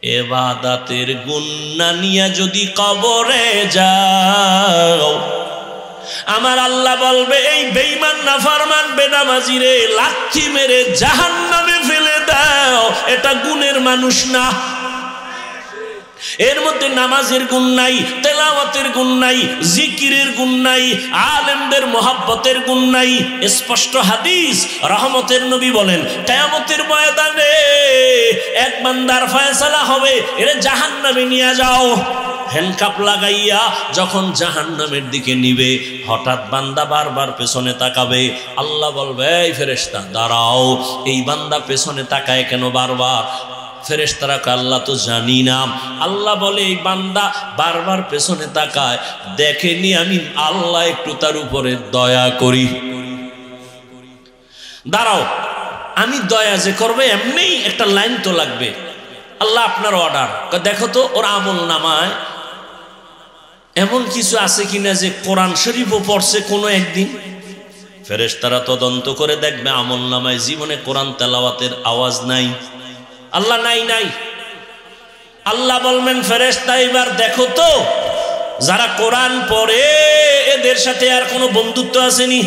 ইবাদতের গুনাহ নিয়ে যদি কবরে যাও, আমার আল্লাহ বলবে এই বেঈমান নাফরমান বেনামাজি রে, লাথি মেরে জাহান্নামে ফেলে দাও, এটা গুণের মানুষ না। এর মধ্যে নামাজের গুণ নাই, তেলাওয়াতের গুণ নাই, জিকিরের গুণ নাই, আলেমদের মহব্বতের গুণ নাই। স্পষ্ট হাদিস, রহমতের নবী বলেন কিয়ামতের ময়দানে এক বান্দার ফয়সালা হবে, এর জাহান্নামে নিয়ে যাও। হ্যান্ডকাপ লাগাইয়া যখন জাহান্নামের দিকে নিবে, হঠাৎ বান্দা বারবার পেছনে তাকাবে। আল্লাহ বলবে এই ফেরেশতা দাঁড়াও, এই বান্দা পেছনে তাকায় কেন বারবার? ফেরেশতারা কয় আল্লাহ তো জানি না। আল্লাহ বলে এই বান্দা বারবার পেছনে তাকায়, দেখেনি আমি আল্লাহ একটু তার উপরে দয়া করি। দাঁড়াও, আমি দয়া যে করবে এমনি একটা লাইন তো লাগবে। আল্লাহ আপনার অর্ডার, দেখো তো ওর আমল নামায় এমন কিছু আছে কিনা যে কোরআন শরীফও পড়ছে কোনো একদিন। ফেরেশতারা তদন্ত করে দেখবে আমল নামায় জীবনে কোরআন তেলাওয়াতের আওয়াজ নাই। আল্লাহ নাই নাই। আল্লাহ বলবেন ফেরেশতা এবার দেখো তো যারা কোরআন পড়ে এদের সাথে আর কোনো বন্ধুত্ব আসেনি।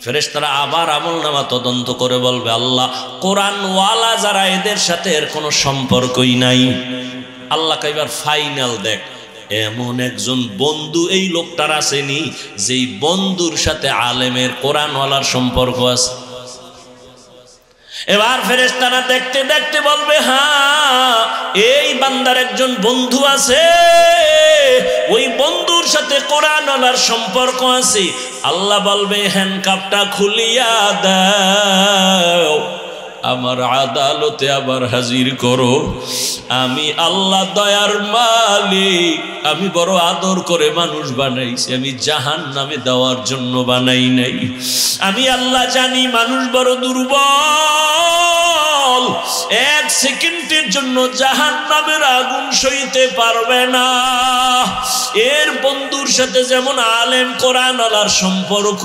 ফেরেশতারা আবার আমলনামা তদন্ত করে বলবে আল্লাহ কোরআনওয়ালা যারা এদের সাথে এর কোনো সম্পর্কই নাই। আল্লাহ এবার ফাইনাল দেখ এমন একজন বন্ধু এই লোকটার আসেনি যেই বন্ধুর সাথে আলেমের কোরআনওয়ালার সম্পর্ক আছে। এবার ফেরেশতারা দেখতে দেখতে বলবে হ্যাঁ এই বান্দার একজন বন্ধু আছে, ওই বন্ধুর সাথে কোরআনওয়ালার সম্পর্ক আছে। আল্লাহ বলবে হ্যান্ডকাপটা খুলিয়া দাও, আমার আদালতে আবার হাজির করো। আমি আল্লাহ দয়ার মালিক, আমি বড় আদর করে মানুষ বানাইছি, আমি জাহান্নামে দেওয়ার জন্য বানাই নাই। আমি আল্লাহ জানি মানুষ বড় দুর্বল, এক সেকেন্ডের জন্য জাহান্নামের আগুন সইতে পারবে না। এর বন্ধুর সাথে যেমন আলেম কোরআনওয়ালার সম্পর্ক,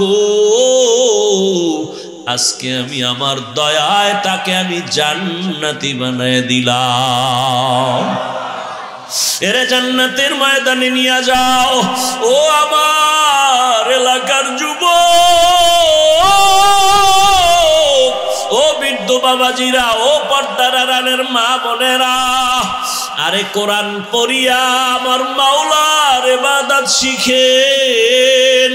আজকে আমি আমার দয়ায় তাকে আমি জান্নাতি বানায় দিলাম। এরে জান্নাতের ময়দানে নিয়ে যাও। ও আমার এলাকার যুবক, ও বৃদ্ধ বাবাজিরা, ও পর্দার আড়ালের মা বোনেরা, আরে কোরআন পড়িয়া আমার মাওলার ইবাদত শিখেন।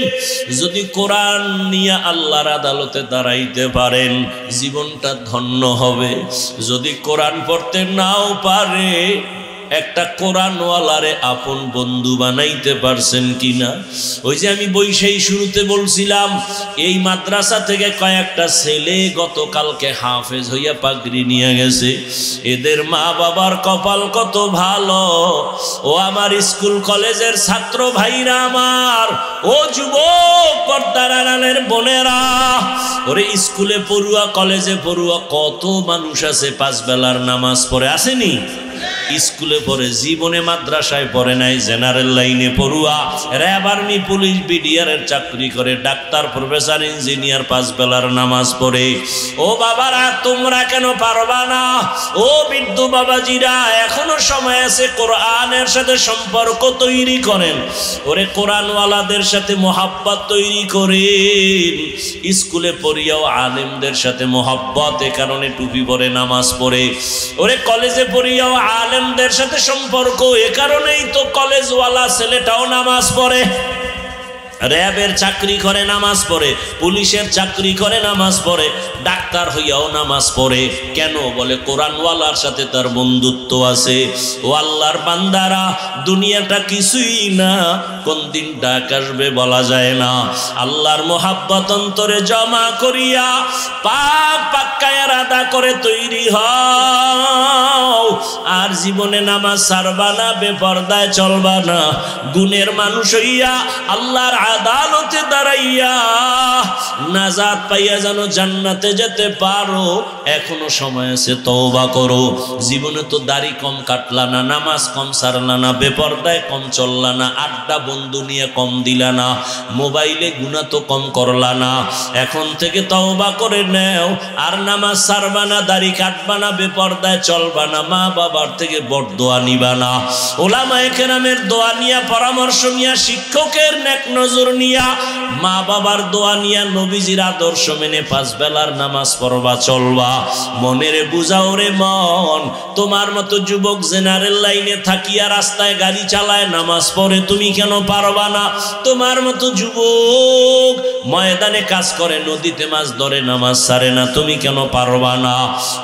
যদি কোরআন নিয়ে আল্লাহর আদালতে দাঁড়াইতে পারেন জীবনটা ধন্য হবে। যদি কোরআন পড়তে নাও পারে একটা কোরআনওয়ালারে আপন বন্ধু বানাইতে পারছেন কিনা? ওই যে আমি বৈশাখী শুরুতে বলছিলাম এই মাদ্রাসা থেকে কয়েকটা ছেলে গতকালকে হাফেজ হইয়া পাগড়ি নিয়ে গেছে। এদের মা বাবার কপাল কত ভালো। ও আমার স্কুল কলেজের ছাত্র ভাইরা আমার, ও যুবক পর্দার আড়ালের বোনেরা, ওরে স্কুলে পড়ুয়া কলেজে পড়ুয়া কত মানুষ আছে পাঁচ বেলার নামাজ পড়ে আসেনি? স্কুলে পড়ে, জীবনে মাদ্রাসায় পড়ে নাই, জেনারেল লাইনে পড়ুয়া, র্যাব আর্মি পুলিশ বিডিআরের চাকরি করে, ডাক্তার প্রফেসর ইঞ্জিনিয়ার পাঁচ বেলার নামাজ পড়ে। ও বাবারা তোমরা কেন পারবা না? ও বৃদ্ধ বাবাজিরা এখনো সময় আছে, কোরআনের সাথে সম্পর্ক তৈরি করেন। ওরে কোরআনওয়ালাদের সাথে মোহাব্বত তৈরি করেন। স্কুলে পড়িয়াও আলেমদের সাথে মোহাব্বত, এ কারণে টুপি পরে নামাজ পড়ে। ওরে কলেজে পড়িয়াও আলেমদের সাথে সম্পর্ক, এ কারণেই তো কলেজওয়ালা ছেলেটাও নামাজ পড়ে। র্যাবের চাকরি করে নামাজ পড়ে, পুলিশের চাকরি করে নামাজ পড়ে, ডাক্তার হইয়াও নামাজ পড়ে। কেন? বলে কোরআনওয়ালার সাথে তার বন্ধুত্ব আছে। ও আল্লাহর বান্দারা, দুনিয়াটা কিছুই না, কোন দিন ডাক আসবে বলা যায় না। আল্লাহর মোহাব্বত অন্তরে জমা করিয়া পাক পাক্কা ইরাদা করে তৈরি হও। আর জীবনে নামাজ ছাড়বা না, বেপরদায় চলবা না, গুণের মানুষ হইয়া আল্লাহর আদালতে দাঁড়াইয়া নাজাত পাইয়া যেন জান্নাতে যেতে পারো, এখনো সময় আছে, তওবা করো। জীবনে তো দাড়ি কম কাটলা না, নামাজ কম ছাড়লা না, বেপরদায় কম চললা না, আড্ডা বন্ধু নিয়ে কম দিলা না, মোবাইলে গুনাহ তো কম করলা না। এখন থেকে তওবা করে নেও, আর নামাজ ছাড়বা না, দাড়ি কাটবা না, বেপরদায় চলবা না, মা বাবার থেকে বড় দোয়া নিবা না, ওলামায়ে কেরামের দোয়া নিয়া, পরামর্শ নিয়া, শিক্ষকের নেক নজর নিয়া, মা বাবার দোয়া নিয়া, নবীজির আদর্শ মেনে 5 বেলার নামাজ পড়বা, চলবা। মনের বুঝাও রে মন, তোমার মতো যুবক জেনারেল লাইনে থাকিয়া রাস্তায় গাড়ি চালায় নামাজ পড়ে, তুমি কেন পারবা না? তোমার মতো যুবক ময়দানে কাজ করে, নদীতে মাছ ধরে, নামাজ ছাড়ে না, তুমি কেন পারবা না?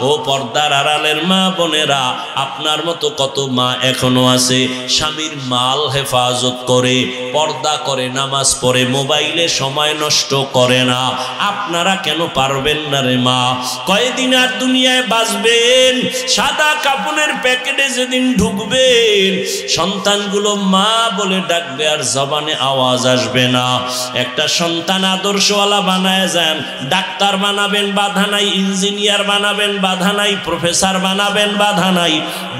ও পর্দার আড়ালের মা বোনেরা, আপনার মতো কত মা এখনো আছে স্বামীর মাল হেফাজত করে, পর্দা করে, নামাজ পড়ে, মোবাইলে সময় নষ্ট করে না। আপনারা কেন পারবেন না রে মা? কয়দিন আর দুনিয়ায় বাঁচবেন? সাদা কাপড়ের প্যাকেটে যেদিন ঢুকবেন, সন্তানগুলো মা বলে ডাকবে, আর জবানে আওয়াজ আসবে না। একটা সন্তান আদর্শওয়ালা বানায় যান, ডাক্তার বানাবেন বাধা নাই, ইঞ্জিনিয়ার বানাবেন বাধা নাই, প্রফেসর বানাবেন বাধা নাই,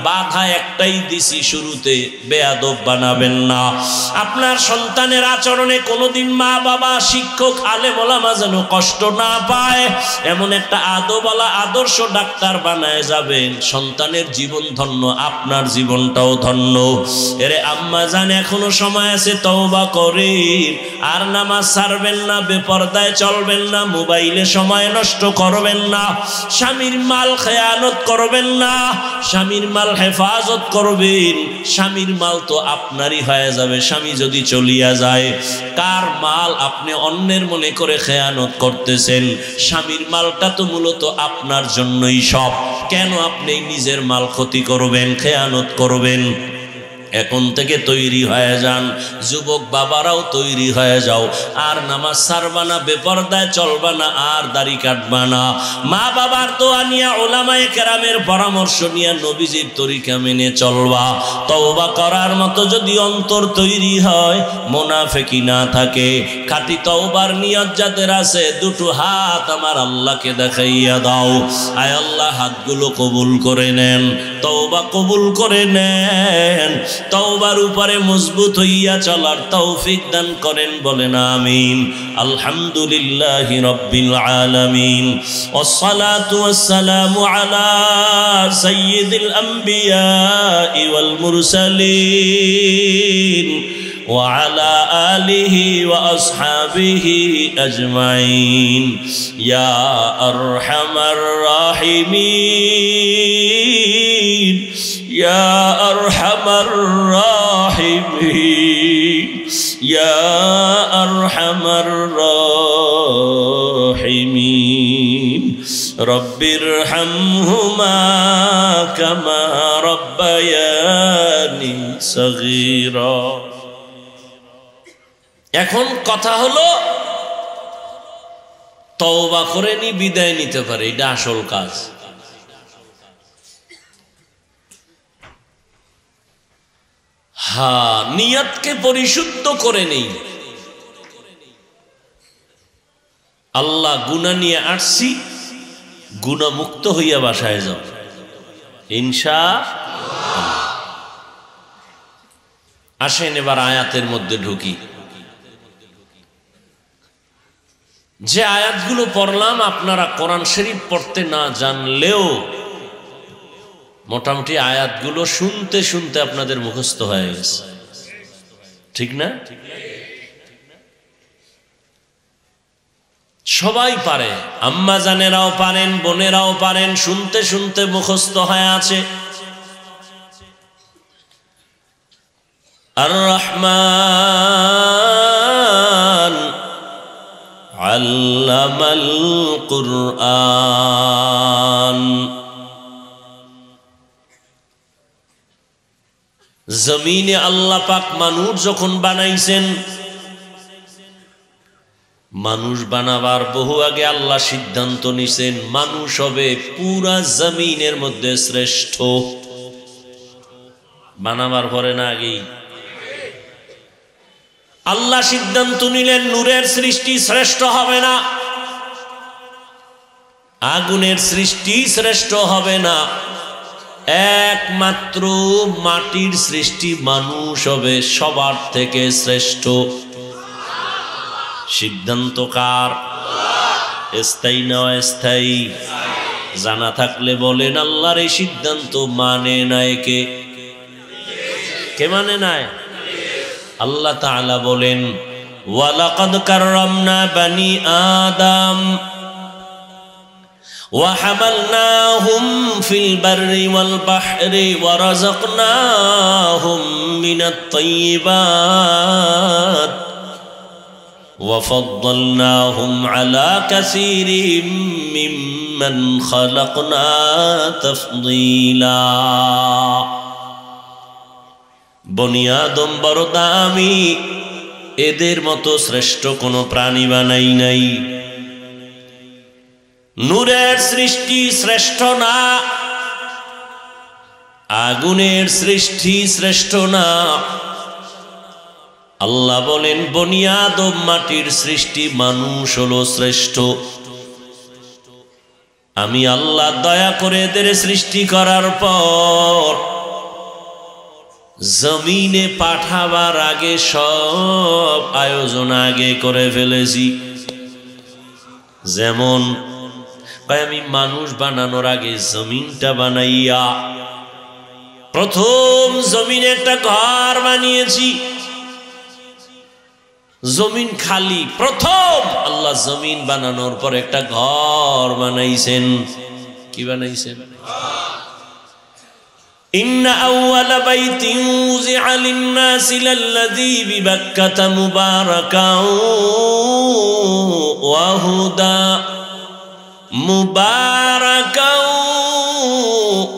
বাধা একটাই দিছি শুরুতে, বেয়াদব বানাবেন না। আপনার সন্তানের আচরণে কোনোদিন মা বাবা, শিক্ষক, আলেম ওলামা যেন কষ্ট না পায়, এমন একটা আদবওয়ালা আদর্শ ডাক্তার বানায় যাবেন, সন্তানের জীবন ধন্য, আপনার জীবনটাও ধন্য। এরে আম্মা জান, এখনো সময় আছে, তওবা করেন, আর নামাজ ছাড়বেন না, বেপরদায় চলবেন না, মোবাইলে সময় নষ্ট করবেন না, স্বামীর মাল খেয়ানত করবেন না, স্বামীর মাল হেফাজত করবেন। স্বামীর মাল তো আপনারই হয়ে যাবে স্বামী যদি চলিয়া যায়। কার মাল আপনি অন্যের মনে করে খেয়ানত করতেছেন? স্বামীর মালটা তো মূলত আপনার জন্যই সব, কেন আপনি নিজের মাল ক্ষতি করবেন, খেয়ানত করবেন? এখন থেকে তৈরি হয়ে যান, যুবক বাবারাও তৈরি হয়ে যাও, আর নামাজ ছাড়বা না, বেপরদায় চলবা না, আর দাড়ি কাটবা না, মা বাবার দোয়া নিয়া, ওলামায়ে কেরামের পরামর্শ নিয়া, নবীজির তরিকা মেনে চলবা। তওবা করার মতো যদি অন্তর তৈরি হয়, মুনাফিকি না থাকে, খাঁটি তওবার নিয়ত যাদের আছে, দুটো হাত আমার আল্লাহকে দেখাইয়া দাও। আয় আল্লাহ, হাতগুলো কবুল করে নেন, তওবা কবুল করে নেন, তওবার উপরে মজবুত হইয়া চলার তৌফিক দান করেন, বলেন আমিন। আলহামদুলিল্লাহি রাব্বিল আলামিন, ওয়াসসালাতু ওয়াসসালামু আলা সাইয়্যিদিল আমবিয়া ওয়াল মুরসালিন ওয়া আলা আলিহি ওয়া আসহাবিহি আজমাইন, ইয়া আরহামার রাহিমিন, ইয়া আরহামার রাহিমিন, ইয়া আরহামার রাহিমিন, রব্বিরহামহুমা কামা রব্বায়ানি সগীরা। এখন কথা হলো, তওবা করে নি, বিদায় নিতে পারে, এটা আসল কাজ। হ্যাঁ, নিয়তকে পরিশুদ্ধ করে নেই। আল্লাহ গুনাহ নিয়ে আসছি, গুনাহ মুক্ত হইয়া বাসায় যাও ইনশাআল্লাহ। আসেন এবার আয়াতের মধ্যে ঢুকি। যে আয়াতগুলো পড়লাম, আপনারা কোরআন শরীফ পড়তে না জানলেও মোটামুটি আয়াতগুলো শুনতে শুনতে আপনাদের মুখস্থ হয়ে গেছে, ঠিক না? সবাই পারে, আম্মা জানেরাও পারেন, বোনেরাও পারেন, শুনতে শুনতে মুখস্থ হয়ে আছে। আর রহমান আল্লামাল কুরআন। জমিনে আল্লাহ পাক মানুষ যখন বানাইছেন, মানুষ বানাবার বহু আগে আল্লাহ সিদ্ধান্ত নিছেন মানুষ হবে পুরা জমিনের মধ্যে শ্রেষ্ঠ। বানাবার পরে না আগেই? আল্লাহ সিদ্ধান্ত নিলেন নূরের সৃষ্টি শ্রেষ্ঠ হবে না, আগুনের সৃষ্টি শ্রেষ্ঠ হবে না, একমাত্র মাটির সৃষ্টি মানুষ হবে সবার থেকে শ্রেষ্ঠ। সিদ্ধান্ত কার? স্থায়ী না অস্থায়ী? জানা থাকলে বলেন আল্লাহর এই সিদ্ধান্ত মানে নাই কে? কে মানে নাই? আল্লাহ তাআলা বলেন ওয়ালাকাদ কাররামনা বানি আদম ওয়া হামালনাহুম ফিল বাররি ওয়াল বাহরি ওয়া রাযাকনাহুম মিনাত তাইয়্যিবাত ওয়া ফাদ্দালনাহুম আলা কাসীরিম মিম্মান খালাকনা তাফদীলা। বনি আদম বড় দামি, এদের মতো শ্রেষ্ঠ কোনো প্রাণী বানাই নাই। নূরের সৃষ্টি শ্রেষ্ঠ না, আগুনের সৃষ্টি শ্রেষ্ঠ না। আল্লাহ বলেন বনি আদম মাটির সৃষ্টি, মানুষ হলো শ্রেষ্ঠ। আমি আল্লাহ দয়া করে এদের সৃষ্টি করার পর জমিনে পাঠাবার আগে সব আয়োজন আগে করে ফেলেছি। যেমন আমি মানুষ বানানোর আগে জমিনটা বানাইয়া প্রথম জমিনে একটা ঘর বানিয়েছি। জমিন খালি, প্রথম আল্লাহ জমিন বানানোর পর একটা ঘর বানাইছেন। কি বানাইছেন? ইন্না আউওয়ালা বাইতিন উযিআ লিন-নাসি লাল্লাযী বিবাক্কাতা মুবারাকাও ওয়া হুদা মুবারাকাও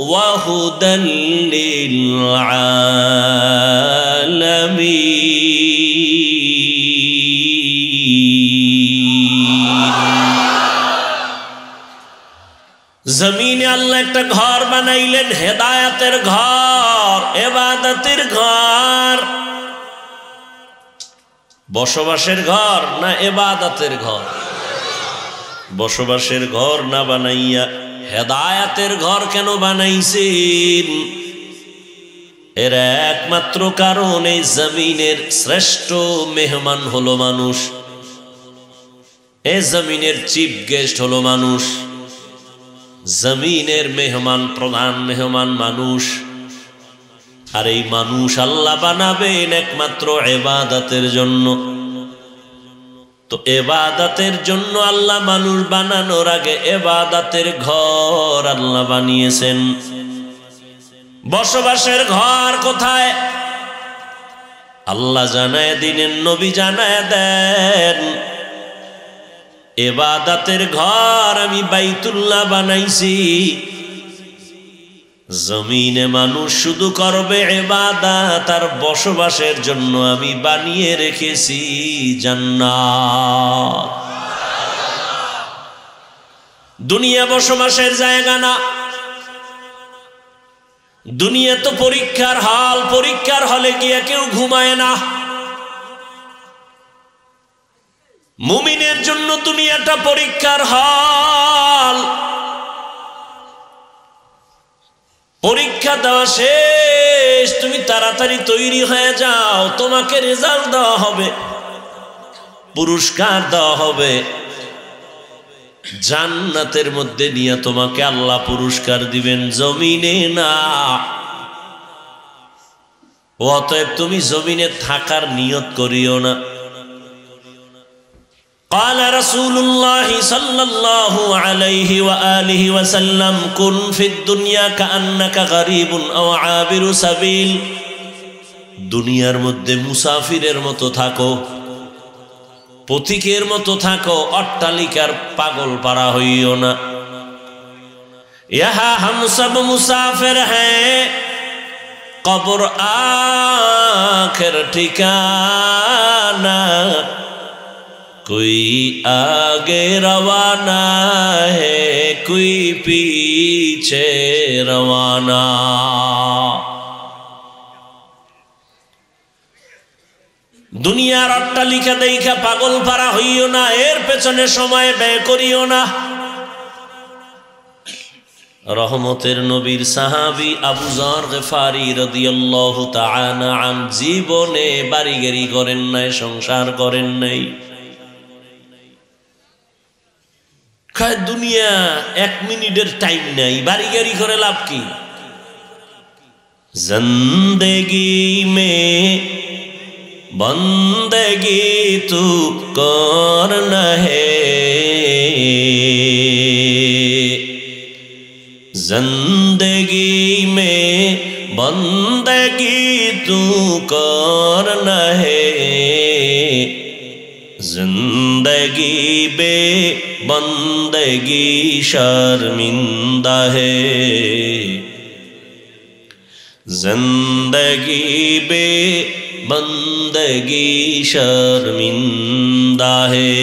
ওয়া হুদাল লিল আলামিন। জমিনে আল্লাহ একটা ঘর বানাইলেন, হেদায়েতের ঘর, ইবাদতের ঘর। বসবাসের ঘর না ইবাদতের ঘর? বসবাসের ঘর না বানাইয়া হেদায়েতের ঘর কেন বানাইছেন? এর একমাত্র কারণ এই জমিনের শ্রেষ্ঠ মেহমান হলো মানুষ, এই জমিনের চিফ গেস্ট হলো মানুষ। জমিনের মেহমান, প্রধান মেহমান মানুষ। আর এই মানুষ আল্লাহ বানাবেন একমাত্র ইবাদতের জন্য। তো ইবাদতের জন্য আল্লাহ মানুষ বানানোর আগে ইবাদতের ঘর আল্লাহ বানিয়েছেন। বসবাসের ঘর কোথায়? আল্লাহ জানায় দিলেন, নবী জানায় দেন, ইবাদতের ঘর আমি বাইতুল্লাহ বানাইছি। জমিনে মানুষ শুধু করবে ইবাদত, আর বসবাসের জন্য আমি বানিয়ে রেখেছি জান্নাত। দুনিয়া বসবাসের জায়গা না, দুনিয়া তো পরীক্ষার হল। পরীক্ষার হলে গিয়ে কেউ ঘুমায় না। মুমিনের জন্য দুনিয়াটা পরীক্ষার হল। পরীক্ষা দেওয়া শেষ, তুমি তাড়াতাড়ি তৈরি হয়ে যাও, তোমাকে রেজাল্ট দেওয়া হবে, পুরস্কার দেওয়া হবে। জান্নাতের মধ্যে নিয়ে তোমাকে আল্লাহ পুরস্কার দিবেন, জমিনে না। অতএব তুমি জমিনে থাকার নিয়ত করিও না। قال رسول الله صلى الله عليه وآله وسلم كن في الدنيا كأنك غريب أو عابر سبيل। দুনিয়ার মধ্যে মুসাফিরের মতো থাকো, পথিকের মতো থাকো, অট্টালিকার পাগল পারা হইও না। यहाँ हम सब मुसाफिर हैं, कब्र आखिर ठिकाना, कोई आगे रवाना है, कोई पीछे रवाना। দুনিয়ার অট্টালিকা দেখা পাগল পারা হইও না, এর পেছনে সময় ব্যয় করিও না। রহমতের নবীর সাহাবী আবু যর গফারি রাদিয়াল্লাহু তাআলা আন জীবনে বাড়ি গাড়ি করেন নাই, সংসার করেন নাই। খায় দুনিয়া এক মিনিটের টাইম নাই, বাড়ি গাড়ি করে লাভ কি? জিন্দেগি মে বন্দেগি তু করনা হে, जिंदगी में बंदगी तू करना है, जिंदगी बे बंदगी शर्मिंदा है, जिंदगी बे बंदगी शर्मिंदा है।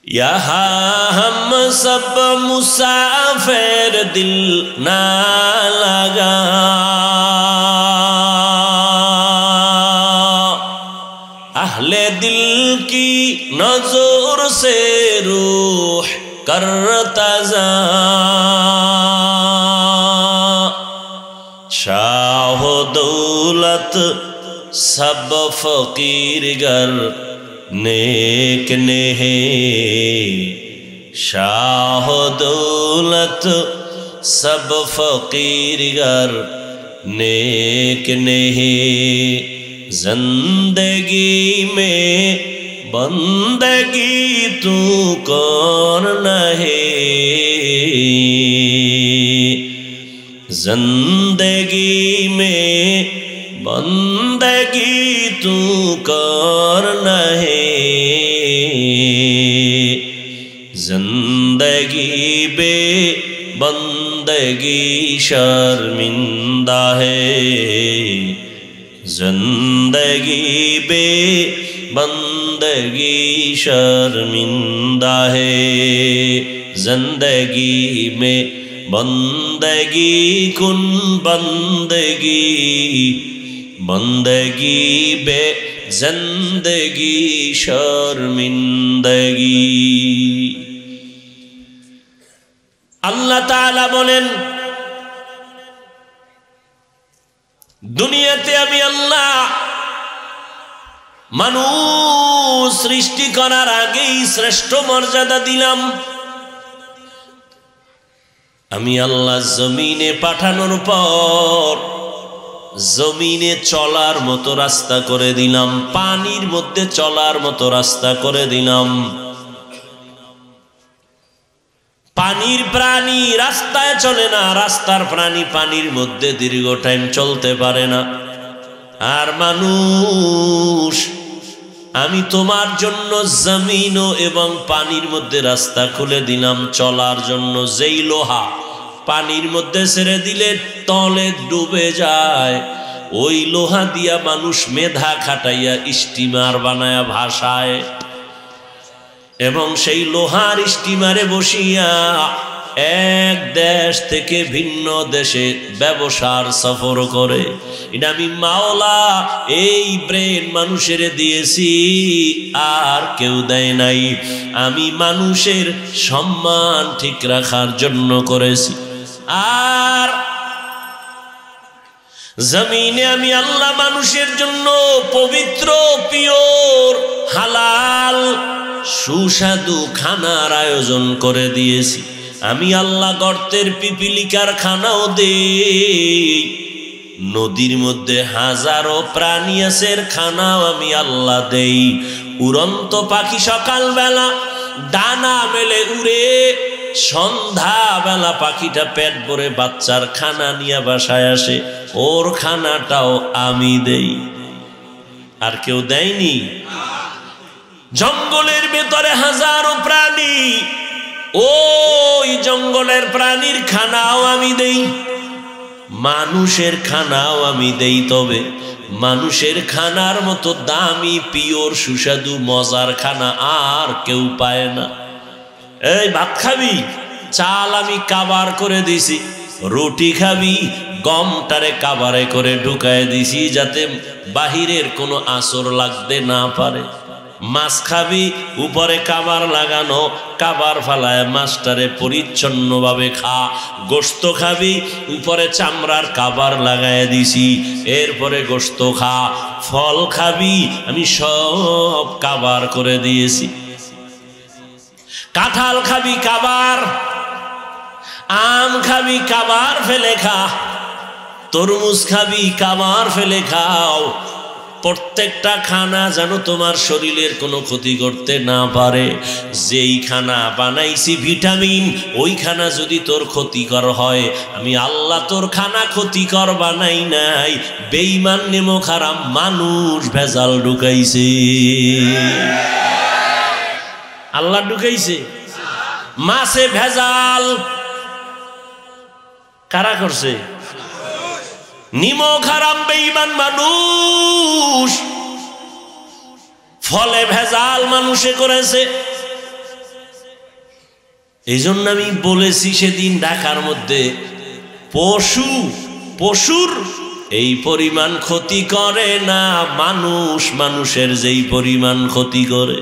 यहाँ हम सब मुसाफिर दिल ना लगा, अहले दिल की नजर से रूह करता जा, शाह दौलत सब फकीर गर नेक ने है, शाह दौलत सब फकीर गर नेक ने है, जिंदगी में बंदगी तू कौन है, जिंदगी में बंदगी तू करना है, जिंदगी बे बंदगी शर्मिंदा है, जिंदगी बे बंदगी शर्मिंदा है, जिंदगी में बंदगी कुन बंदगी, बंदगी बे जिंदगी शर्मिंदगी। আল্লাহ তাআলা বলেন, দুনিয়াতে আমি আল্লাহ মানুষ সৃষ্টি করার আগেই শ্রেষ্ঠ মর্যাদা দিলাম। আমি আল্লাহ জমিনে পাঠানোর পর জমিনে চলার মতো রাস্তা করে দিলাম, পানির মধ্যে চলার মতো রাস্তা করে দিলাম। পানির প্রাণী রাস্তায় চলে না, রাস্তার প্রাণী পানির মধ্যে দীর্ঘ টাইম চলতে পারে না। আর মানুষ, আমি তোমার জন্য জমিন এবং পানির মধ্যে রাস্তা খুলে দিলাম চলার জন্য। যেই লোহা পানির মধ্যে ছেড়ে দিলে তলে ডুবে যায়, ওই লোহা দিয়া মানুষ মেধা খাটাইয়া স্টিমার বানায়া ভাসায়, এবং সেই লোহার স্টিমারে বসিয়া এক দেশ থেকে ভিন্ন দেশে ব্যবসার সফর করে। এটা আমি মাওলা এই ব্রেন মানুষের দিয়েছি, আর কেউ দেয় নাই। আমি মানুষের সম্মান ঠিক রাখার জন্য করেছি। আর জমিনে আমি আল্লাহ মানুষের জন্য পবিত্র, পিওর, হালাল, সুস্বাদু খানার আয়োজন করে দিয়েছি। আমি আল্লাহ গর্তের পিপিলিকার খানাও দেই, নদীর মধ্যে হাজারো প্রাণী আছে খানাও আমি আল্লাহ দেই। উড়ন্ত পাখি সকালবেলা ডানা মেলে উড়ে, সন্ধ্যা বেলা পাখিটা পেট ভরে বাচ্চার খানা নিয়ে বাসায় আসে, ওর খানাটাও আমি দেই। আর কেউ দেয়নি? জঙ্গলের ভেতরে হাজারো প্রাণী, ওই জঙ্গলের প্রাণীর খানাও আমি দেই, মানুষের খানাও আমি দেই। তবে মানুষের খানার মতো দামি, পিওর, সুস্বাদু, মজার খানা আর কেউ পায় না। এই ভাত খাবি, চাল আমি কাবার করে দিছি। রুটি খাবি, গমটারে কাবারে করে ঢুকায় দিছি যাতে বাহিরের কোনো আসর লাগতে না পারে। মাছ খাবি, উপরে কাবার লাগানো, কাবার ফালায় মাছটারে পরিচ্ছন্নভাবে খা। গোশত খাবি, উপরে চামড়ার কাবার লাগায় দিছি, এরপরে গোশত খা। ফল খাবি, আমি সব কাবার করে দিয়েছি। কাঁঠাল খাবি কাবার, আম খাবি কাবার ফেলে খা, তরমুজ খাবি কাবার ফেলে খাও। প্রত্যেকটা খানা যেন তোমার শরীরের কোনো ক্ষতি করতে না পারে। যেই খানা বানাইছি ভিটামিন, ওই খানা যদি তোর ক্ষতিকর হয়, আমি আল্লাহ তোর খানা ক্ষতিকর বানাই নাই। বেঈমান নেমো খারাপ মানুষ ভেজাল ঢুকাইছে, আল্লাহ ঢুকাইছে। মাছে ভেজাল কারা করছে? নিমক হারাম বেঈমান মানুষ। ফলে ভেজাল মানুষে করেছে। এই জন্য আমি বলেছি সেদিন ঢাকার মধ্যে, পশুর এই পরিমাণ ক্ষতি করে না মানুষ মানুষের যেই পরিমাণ ক্ষতি করে।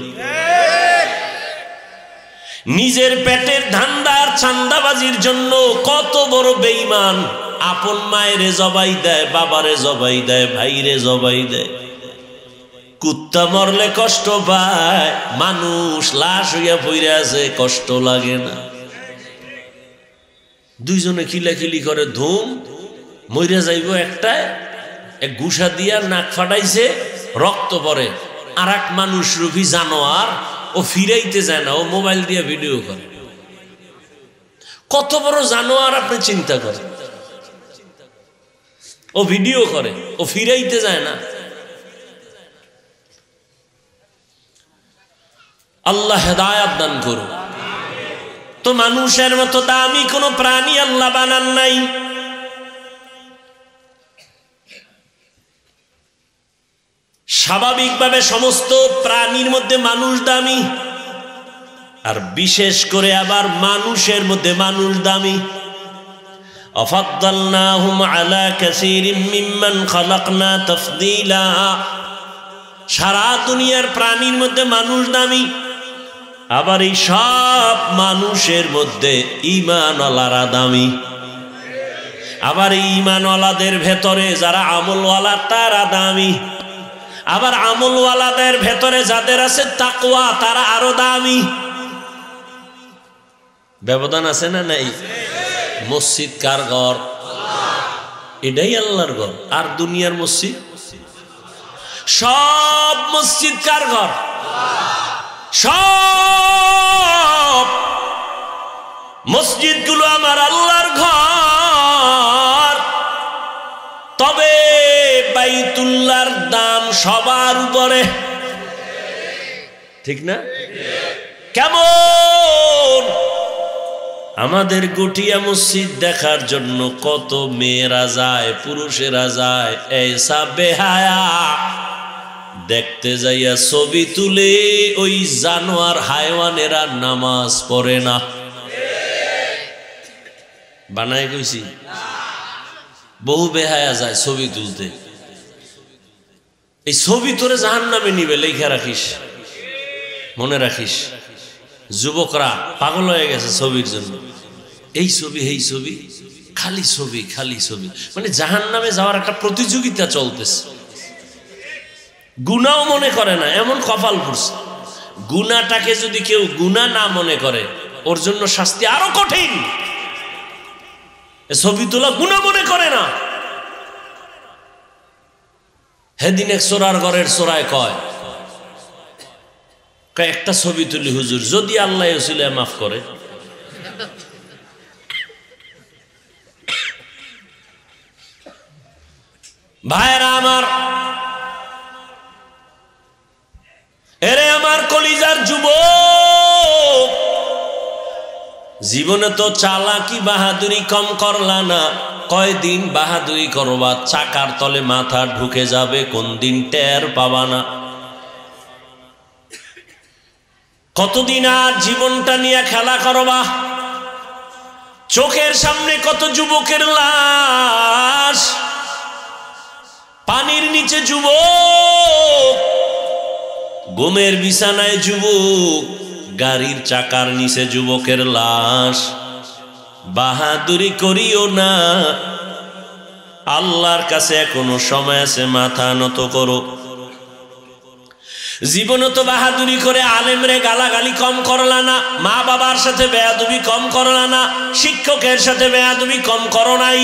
নিজের পেটের ধান্দার চান্দাবাজির জন্য কত বড় বেঈমান আপন মায়েরে জবাই দেয়, বাবারে জবাই দেয়, ভাইরে জবাই দেয়। কুত্তা মরলে কষ্ট পায়, মানুষ লাশ হইয়া পইরা আছে, কষ্ট লাগে না। দুইজনে খিলাখিলি করে, ধুম মইরা যাইব একটায়, এক ঘুষা দিয়া নাক ফাটাইছে, রক্ত পড়ে। আর এক মানুষ রূপী জানোয়ার, ও ফিরাইতে যায় না, ও মোবাইল দিয়ে ভিডিও করে। কত বড় জানোয়ার আপনি চিন্তা করেন, ও ভিডিও করে, ও ফিরাইতে যায় না। আল্লাহ হেদায়েত দান করুন। তো মানুষের মতো দামি কোনো প্রাণী আল্লাহ বানান নাই। স্বাভাবিকভাবে সমস্ত প্রাণীর মধ্যে মানুষ দামি, আর বিশেষ করে আবার মানুষের মধ্যে মানুষ দামি। আফাদ্দালনাহুম আলা কাসীরিম মিম্মান খালাকনা তাফদীলা। সারা দুনিয়ার প্রাণীর মধ্যে মানুষ দামি, আবার এই সব মানুষের মধ্যে ঈমানওয়ালারা দামি। আবার এই ঈমানওয়ালাদের ভেতরে যারা আমলওয়ালা তারা দামি। আবার আমলওয়ালাদের ভেতরে যাদের আছে তাকওয়া তারা আরো দামি। ব্যবধান আছে না নাই? মসজিদ কার ঘর? এটাই আল্লাহর ঘর। আর দুনিয়ার মসজিদ, সব মসজিদ কার ঘর? সব মসজিদগুলো আমার আল্লাহর ঘর। তবে বাইতুল্লাহর দাম সবার উপরে, ঠিক না? কেমন আমাদের গটিয়া মসজিদ দেখার জন্য কত মেয়েরা যায়, পুরুষেরা যায়, এইসা বেহায়া দেখতে যাইয়া ছবি তুলে ওই জানোয়ার হায়ওয়ানেরা নামাজ পড়ে না। বানায় কইছি, বহু বেহায়া যায় ছবি তুলতে। এই ছবি তোরে জাহান্নামে নিবে, লেখা রাখিস, মনে রাখিস। যুবকরা পাগল হয়ে গেছে ছবির জন্য। এই ছবি, এই ছবি, খালি ছবি, খালি ছবি, মানে জাহান্নামে যাওয়ার একটা প্রতিযোগিতা চলতেছে। গুনাও মনে করে না, এমন কপাল পড়ছে। গুনাটাকে যদি কেউ গুনাহ না মনে করে, ওর জন্য শাস্তি আরো কঠিন। ছবি তোলা গুনাহ মনে করে না। হেদিন এক চোরার ঘরের চোরায় কয়, একটা ছবি তুলি হুজুর, যদি আল্লাহ ওসিলায় মাফ করে। ভাইরা আমার, এরে আমার কলিজার যুবক, জীবনে তো চালাকি বাহাদুরি কম করলা না। কয়দিন বাহাদুরি করবা, চাকার তলে মাথা ঢুকে যাবে, কোন দিন টের পাবা না। কতদিন আর জীবনটা নিয়ে খেলা করবা? চোখের সামনে কত যুবকের লাশ, পানির নিচে যুবক, ঘুমের বিছানায় যুবক, গাড়ির চাকার নিচে যুবকের লাশ। বাহাদুরি করিও না, আল্লাহর কাছে এখনো সময় আছে, মাথা নত করো। জীবনে তো বাহাদুরি করে আলেমরে গালাগালি কম করলা না, মা বাবার সাথে বেয়াদবি কম করলা না, শিক্ষকের সাথে বেয়াদবি কম করো নাই,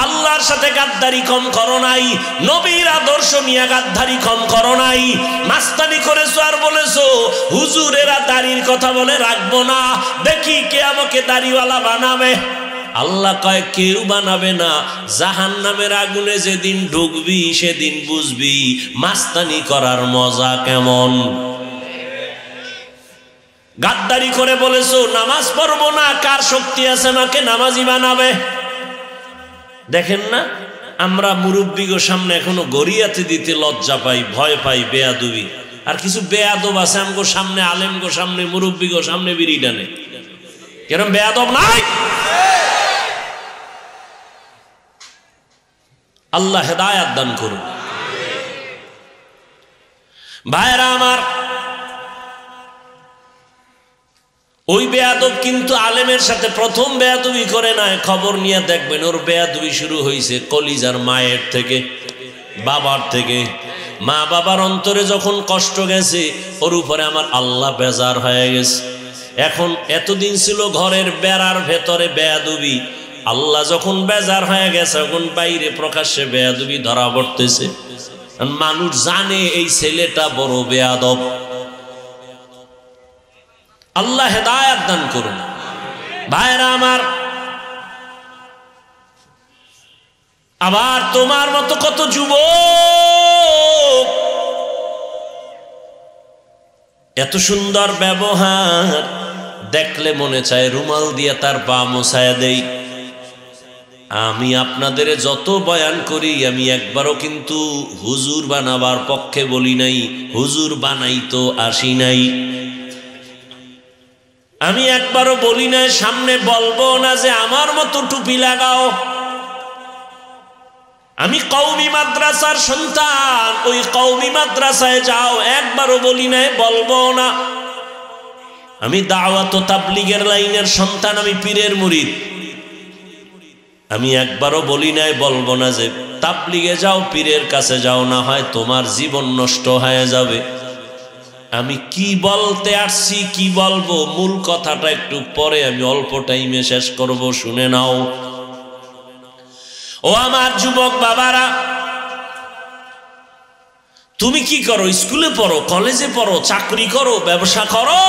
আল্লাহর সাথে গাদ্দারি কম করো নাই, নবীর আদর্শ নিয়ে গাদ্দারি কম করো নাই। মাস্তানি করেছো আর বলেছো হুজুরেরা দাড়ির কথা বলে রাখবো না, দেখি কে আমাকে দাড়িওয়ালা বানাবে। আল্লাহ কয় কেউ বানাবে না, জাহান্নামের আগুনে যেদিন ঢুকবি সেদিন বুঝবি মাস্তানি করার মজা কেমন। গাদ্দারি করে বলেছো নামাজ পড়বো না, কার শক্তি আছে আমাকে নামাজি বানাবে? দেখেন না, আমরা মুরব্বিগো সামনে এখনো গড়িয়াতে দিতে লজ্জা পাই, ভয় পাই, বেয়াদবি। আর কিছু বেয়াদব আছে আমগো সামনে, আলেমগো সামনে, মুরব্বিগো সামনে বিড়ি টানে। কেরম বেয়াদব নাই? আল্লাহ হেদায়াত দান করুন। ভাইরা আমার, ওই বেয়াদব কিন্তু আলেমের সাথে প্রথম বেয়াদবি করে নাই। খবর নিয়ে দেখবেন ওর বেয়াদবি শুরু হয়েছে কলিজার মায়ের থেকে, বাবার থেকে। মা বাবার অন্তরে যখন কষ্ট গেছে, ওর উপরে আমার আল্লাহ বেজার হয়ে গেছে। এখন এতদিন ছিল ঘরের বেড়ার ভেতরে বেয়াদবি, আল্লাহ যখন বেজার হয়ে গেছে এখন বাইরে প্রকাশ্যে বেয়াদবি ধরা পড়তেছে। মানুষ জানে এই ছেলেটা বড় বেয়াদব। আল্লাহ হেদায়াত দান করুন। ভাইরা আমার, আবার তোমার মতো কত যুবক এত সুন্দর ব্যবহার দেখলে মনে চায় রুমাল দিয়ে তার পা মোছায়া দেই। আমি আপনাদের যত বয়ান করি, আমি একবারও কিন্তু হুজুর বানাবার পক্ষে বলি নাই, হুজুর বানাই তো আসি নাই। আমি একবারও বলি নাই, সামনে বলবো না যে আমার মতো টুপি লাগাও। আমি কওমি মাদ্রাসার সন্তান, ওই কওমি মাদ্রাসায় যাও, একবারও বলি নাই, বলবো না। আমি দাওয়াত ও তাবলীগের লাইনের সন্তান, আমি পীরের মুরিদ। আমি একবারও বলি নাই, বলবো না যে তাবলীগে যাও, পীরের কাছে যাও, না হয় তোমার জীবন নষ্ট হয়ে যাবে। আমি কি বলতে আসছি, কি বলবো, মূল কথাটা একটু পরে আমি অল্প টাইমে শেষ করব, শুনে নাও। ও আমার যুবক বাবারা, তুমি কি করো? স্কুলে পড়ো, কলেজে পড়ো, চাকরি করো, ব্যবসা করো।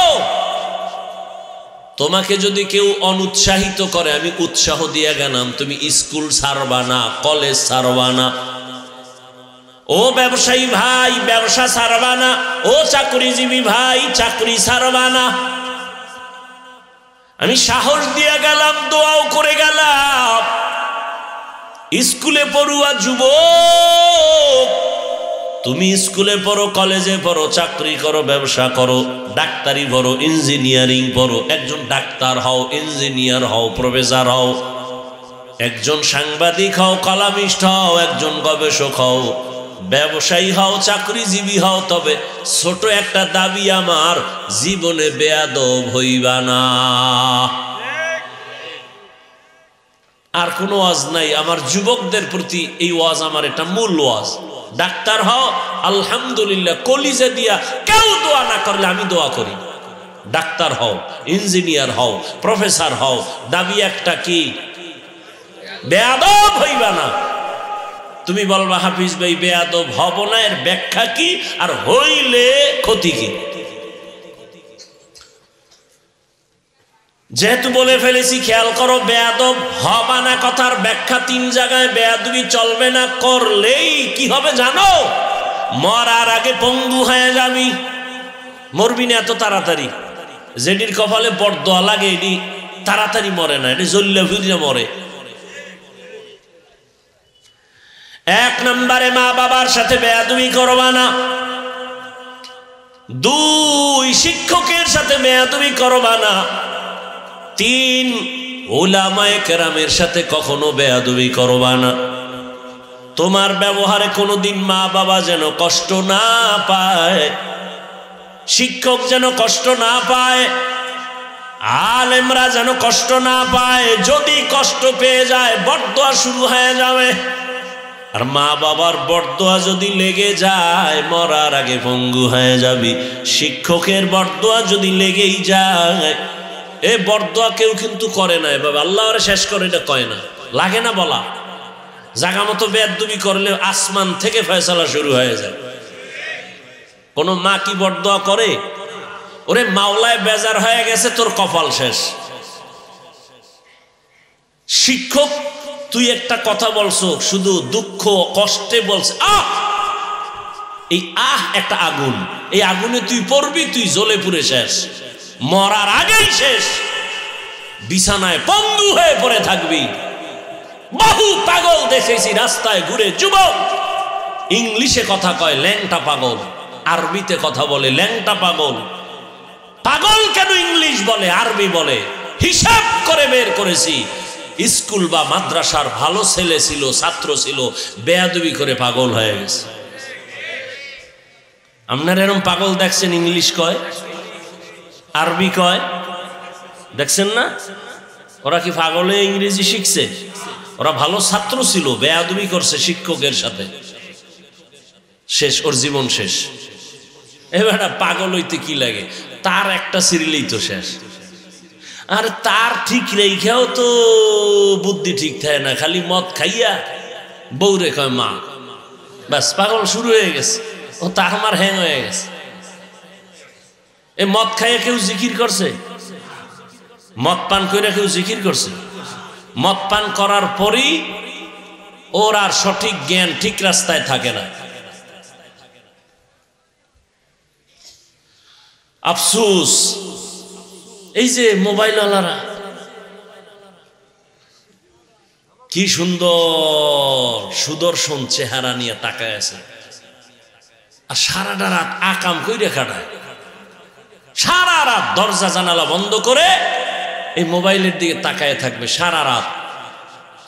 তোমাকে যদি কেউ অনুৎসাহিত করে, আমি উৎসাহ দিয়ে গেলাম, তুমি স্কুল ছাড়বা না, কলেজ ছাড়বা না। ও ব্যবসায়ী ভাই, ব্যবসা ছাড়বা না। ও চাকরিজীবী ভাই, চাকরি ছাড়বা না। আমি সাহস দিয়ে গেলাম, দোয়াও করে গেলাম। স্কুলে পড়ুয়া যুবক, তুমি স্কুলে পড়ো, কলেজে পড়ো, চাকরি করো, ব্যবসা করো, ডাক্তারি পড়ো, ইঞ্জিনিয়ারিং পড়ো, একজন ডাক্তার হও, ইঞ্জিনিয়ার হও, প্রফেসর হও, একজন সাংবাদিক হও, কলামিস্ট হও, একজন গবেষক হও, ব্যবসায়ী হও, চাকরিজীবী হও, তবে ছোট একটা দাবি আমার, জীবনে বেয়াদব হইবা না। আর কোনো ওয়াজ নাই আমার যুবকদের প্রতি, এই ওয়াজ আমার এটা মূল ওয়াজ। ডাক্তার হও, আলহামদুলিল্লাহ, কলিজা দিয়া কেউ দোয়া না করলে আমি দোয়া করি। ডাক্তার হও, ইঞ্জিনিয়ার হও, প্রফেসর হও, দাবি একটা কি? বেয়াদব হইবা না। তুমি বলবা হাফিজ ভাই বেয়াদব হব না, এর ব্যাখ্যা কি, আর হইলে ক্ষতি কি? যেহেতু বলে ফেলেছি, খেয়াল করো, বেয়াদব হবা না কথার ব্যাখ্যা 3 জায়গায়। বেয়াদবি চলবে না, করলেই কি হবে জানো? মরার আগে পঙ্গু হয়ে যাবি। মরবি না এত তাড়াতাড়ি। যেটির কপালে বড়দোয়া লাগে এটি তাড়াতাড়ি মরে না, এটি জল্লে ফিরে মরে। 1 নম্বরে মা বাবার সাথে বেয়াদবি করবা না। 2 শিক্ষকের সাথে বেয়াদবি করবা না। 3 উলামায়ে কেরামের সাথে কখনো বেয়াদবি করবা না। তোমার ব্যবহারে কোনোদিন মা বাবা যেন কষ্ট না পায়, শিক্ষক যেন কষ্ট না পায়, আলেমরা যেন কষ্ট না পায়। যদি কষ্ট পেয়ে যায় বরদোয়া শুরু হয়ে যাবে। আর মা বাবার বরদোয়া যদি লেগে যায় মরার আগে পঙ্গু হয়ে যাবি। শিক্ষকের বরদোয়া যদি লেগেই যায়, এ বরদোয়া কেউ কিন্তু করে না এভাবে আল্লাহ ওরে শেষ করে, এটা কয় না, লাগে না বলা। জাগা মতো বেয়াদবি করলে আসমান থেকে ফয়সালা শুরু হয়ে যায়। কোন মা কি বরদোয়া করে? ওরে মাওলায় বেজার হয়ে গেছে, তোর কপাল শেষ। শিক্ষক তুই একটা কথা বলছো, শুধু দুঃখ কষ্টে বলছে, এই একটা আগুন, এই আগুনে তুই পড়বি, তুই জ্বলে পুড়ে শেষ, মরার আগেই শেষ, বিছানায় পঙ্গু হয়ে পড়ে থাকবি। বহু পাগল দেখেছি রাস্তায় ঘুরে, যুবক ইংলিশে কথা কয় ল্যাংটা পাগল, আরবিতে কথা বলে ল্যাংটা পাগল। পাগল কেন ইংলিশ বলে আরবি বলে? হিসাব করে বের করেছি, স্কুল বা মাদ্রাসার ভালো ছেলে ছিল, ছাত্র ছিল, বেয়াদবি করে পাগল হয়ে গেছে। আপনারা এরকম পাগল দেখছেন? ইংলিশ কয়, আরবি কয়, দেখছেন না? ওরা কি পাগলে ইংরেজি শিখছে? ওরা ভালো ছাত্র ছিল, বেয়াদবি করছে শিক্ষকের সাথে, শেষ, ওর জীবন শেষ। এবার পাগল হইতে কি লাগে? তার একটা সিরিলেই তো শেষ। আর তার ঠিক রেখাও তো বুদ্ধি ঠিক থাকে না, খালি মদ খাইয়া বউরে কয় মা, ব্যাস পাগল শুরু হয়ে গেছে। ও তার আমার হ্যাং হয়ে গেছে। এই মদ খাইয়া কেউ জিকির করছে? মদ পান করে কেউ জিকির করছে? মদ পান করার পরই ওর আর সঠিক জ্ঞান, ঠিক রাস্তায় থাকে না। আফসোস, এই যে মোবাইলওয়ালারা কি সুন্দর সুদর্শন চেহারা নিয়ে তাকায় আছে, আর সারাটা রাত আকাম কইরে কাটায়। সারা রাত দরজা জানালা বন্ধ করে এই মোবাইলের দিকে তাকায় থাকবে সারা রাত।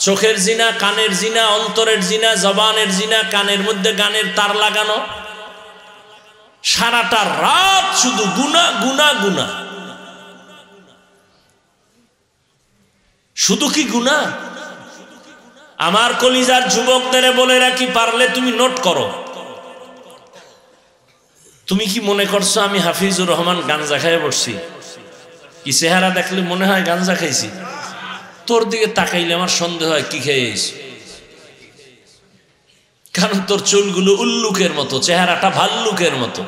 চোখের জিনা, কানের জিনা, অন্তরের জিনা, জবানের জিনা, কানের মধ্যে গানের তার লাগানো, সারাটা রাত শুধু গুনাহ গুনাহ গুনাহ। শুধু কি গুনাহ? আমার কলিজার যুবকদের বলে রাখি, পারলে তুমি নোট করো। তুমি কি মনে করছো আমি হাফিজুর রহমান গাঞ্জা খাইয়ে বসছি? কি চেহারা দেখলে মনে হয় গাঞ্জা খাইছি? তোর দিকে তাকাইলে আমার সন্দেহ হয় কি খেয়েছি, কারণ তোর চুলগুলো উল্লুকের মতো, চেহারাটা ভাল্লুকের মতো।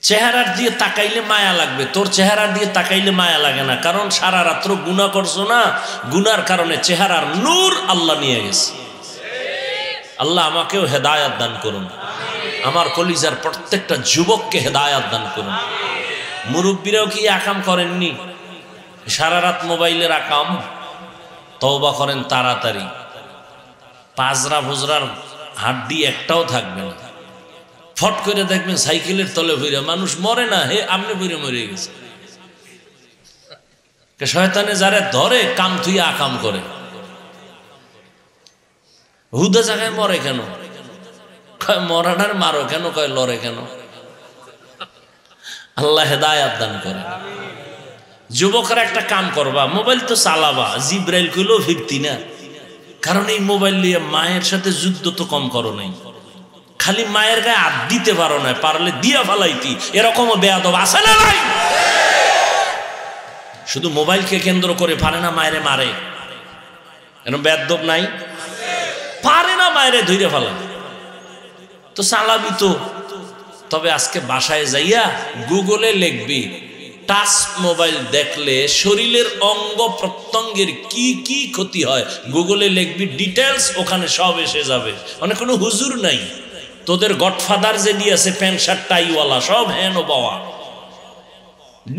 চেহারার দিয়ে তাকাইলে মায়া লাগবে, তোর চেহারার দিয়ে তাকাইলে মায়া লাগে না, কারণ সারা রাত্র গুনাহ করছো না, গুনার কারণে চেহারার নূর আল্লাহ নিয়ে গেছে। আল্লাহ আমাকেও হেদায়াত দান করুন, আমার কলিজার প্রত্যেকটা যুবককে হেদায়াত দান করুন। মুরব্বীরাও কি আকাম করেননি? সারা রাত মোবাইলের আকাম। তওবা করেন তাড়াতাড়ি, পাজরা ভুজরার হাড্ডি একটাও থাকবে না। ফট করে দেখবেন সাইকেলের তলে ভইরা মানুষ মরে না, হে আমনে ভইরা মরে গেছে। শয়তানে যারা ধরে কাম থুই আকাম করে, হুদা জায়গায় মরে কেন? কয় মরাটার মারো কেন? কয় লড়ে কেন? আল্লাহ হেদায়াত দান করে। যুবকরা একটা কাম করবা, মোবাইল তো চালাবা, জিব্রাইল কইলেও ফিরতি না, কারণ এই মোবাইল নিয়ে মায়ের সাথে যুদ্ধ তো কম করো নাই, খালি মায়ের গায়ে হাত দিতে পারো না, পারলে দিয়া ফালাইতি। এরকমও বেয়াদব আছে না নাই? শুধু মোবাইলকে কেন্দ্র করে পারে না মায়েরে মারে, এরকম বেয়াদব নাই? পারে না মায়েরে ধইরে ফেলা, তো চালাবি তো। তবে আজকে বাসায় যাইয়া গুগলে লিখবি টাচ মোবাইল দেখলে শরীরের অঙ্গ প্রত্যঙ্গের কি কি ক্ষতি হয়, গুগলে লিখবি ডিটেলস, ওখানে সব এসে যাবে। মানে কোনো হুজুর নাই, তোদের গডফাদার যে দিয়েছে প্যান্ট শার্ট টাইওয়ালা, সব হেন বাবা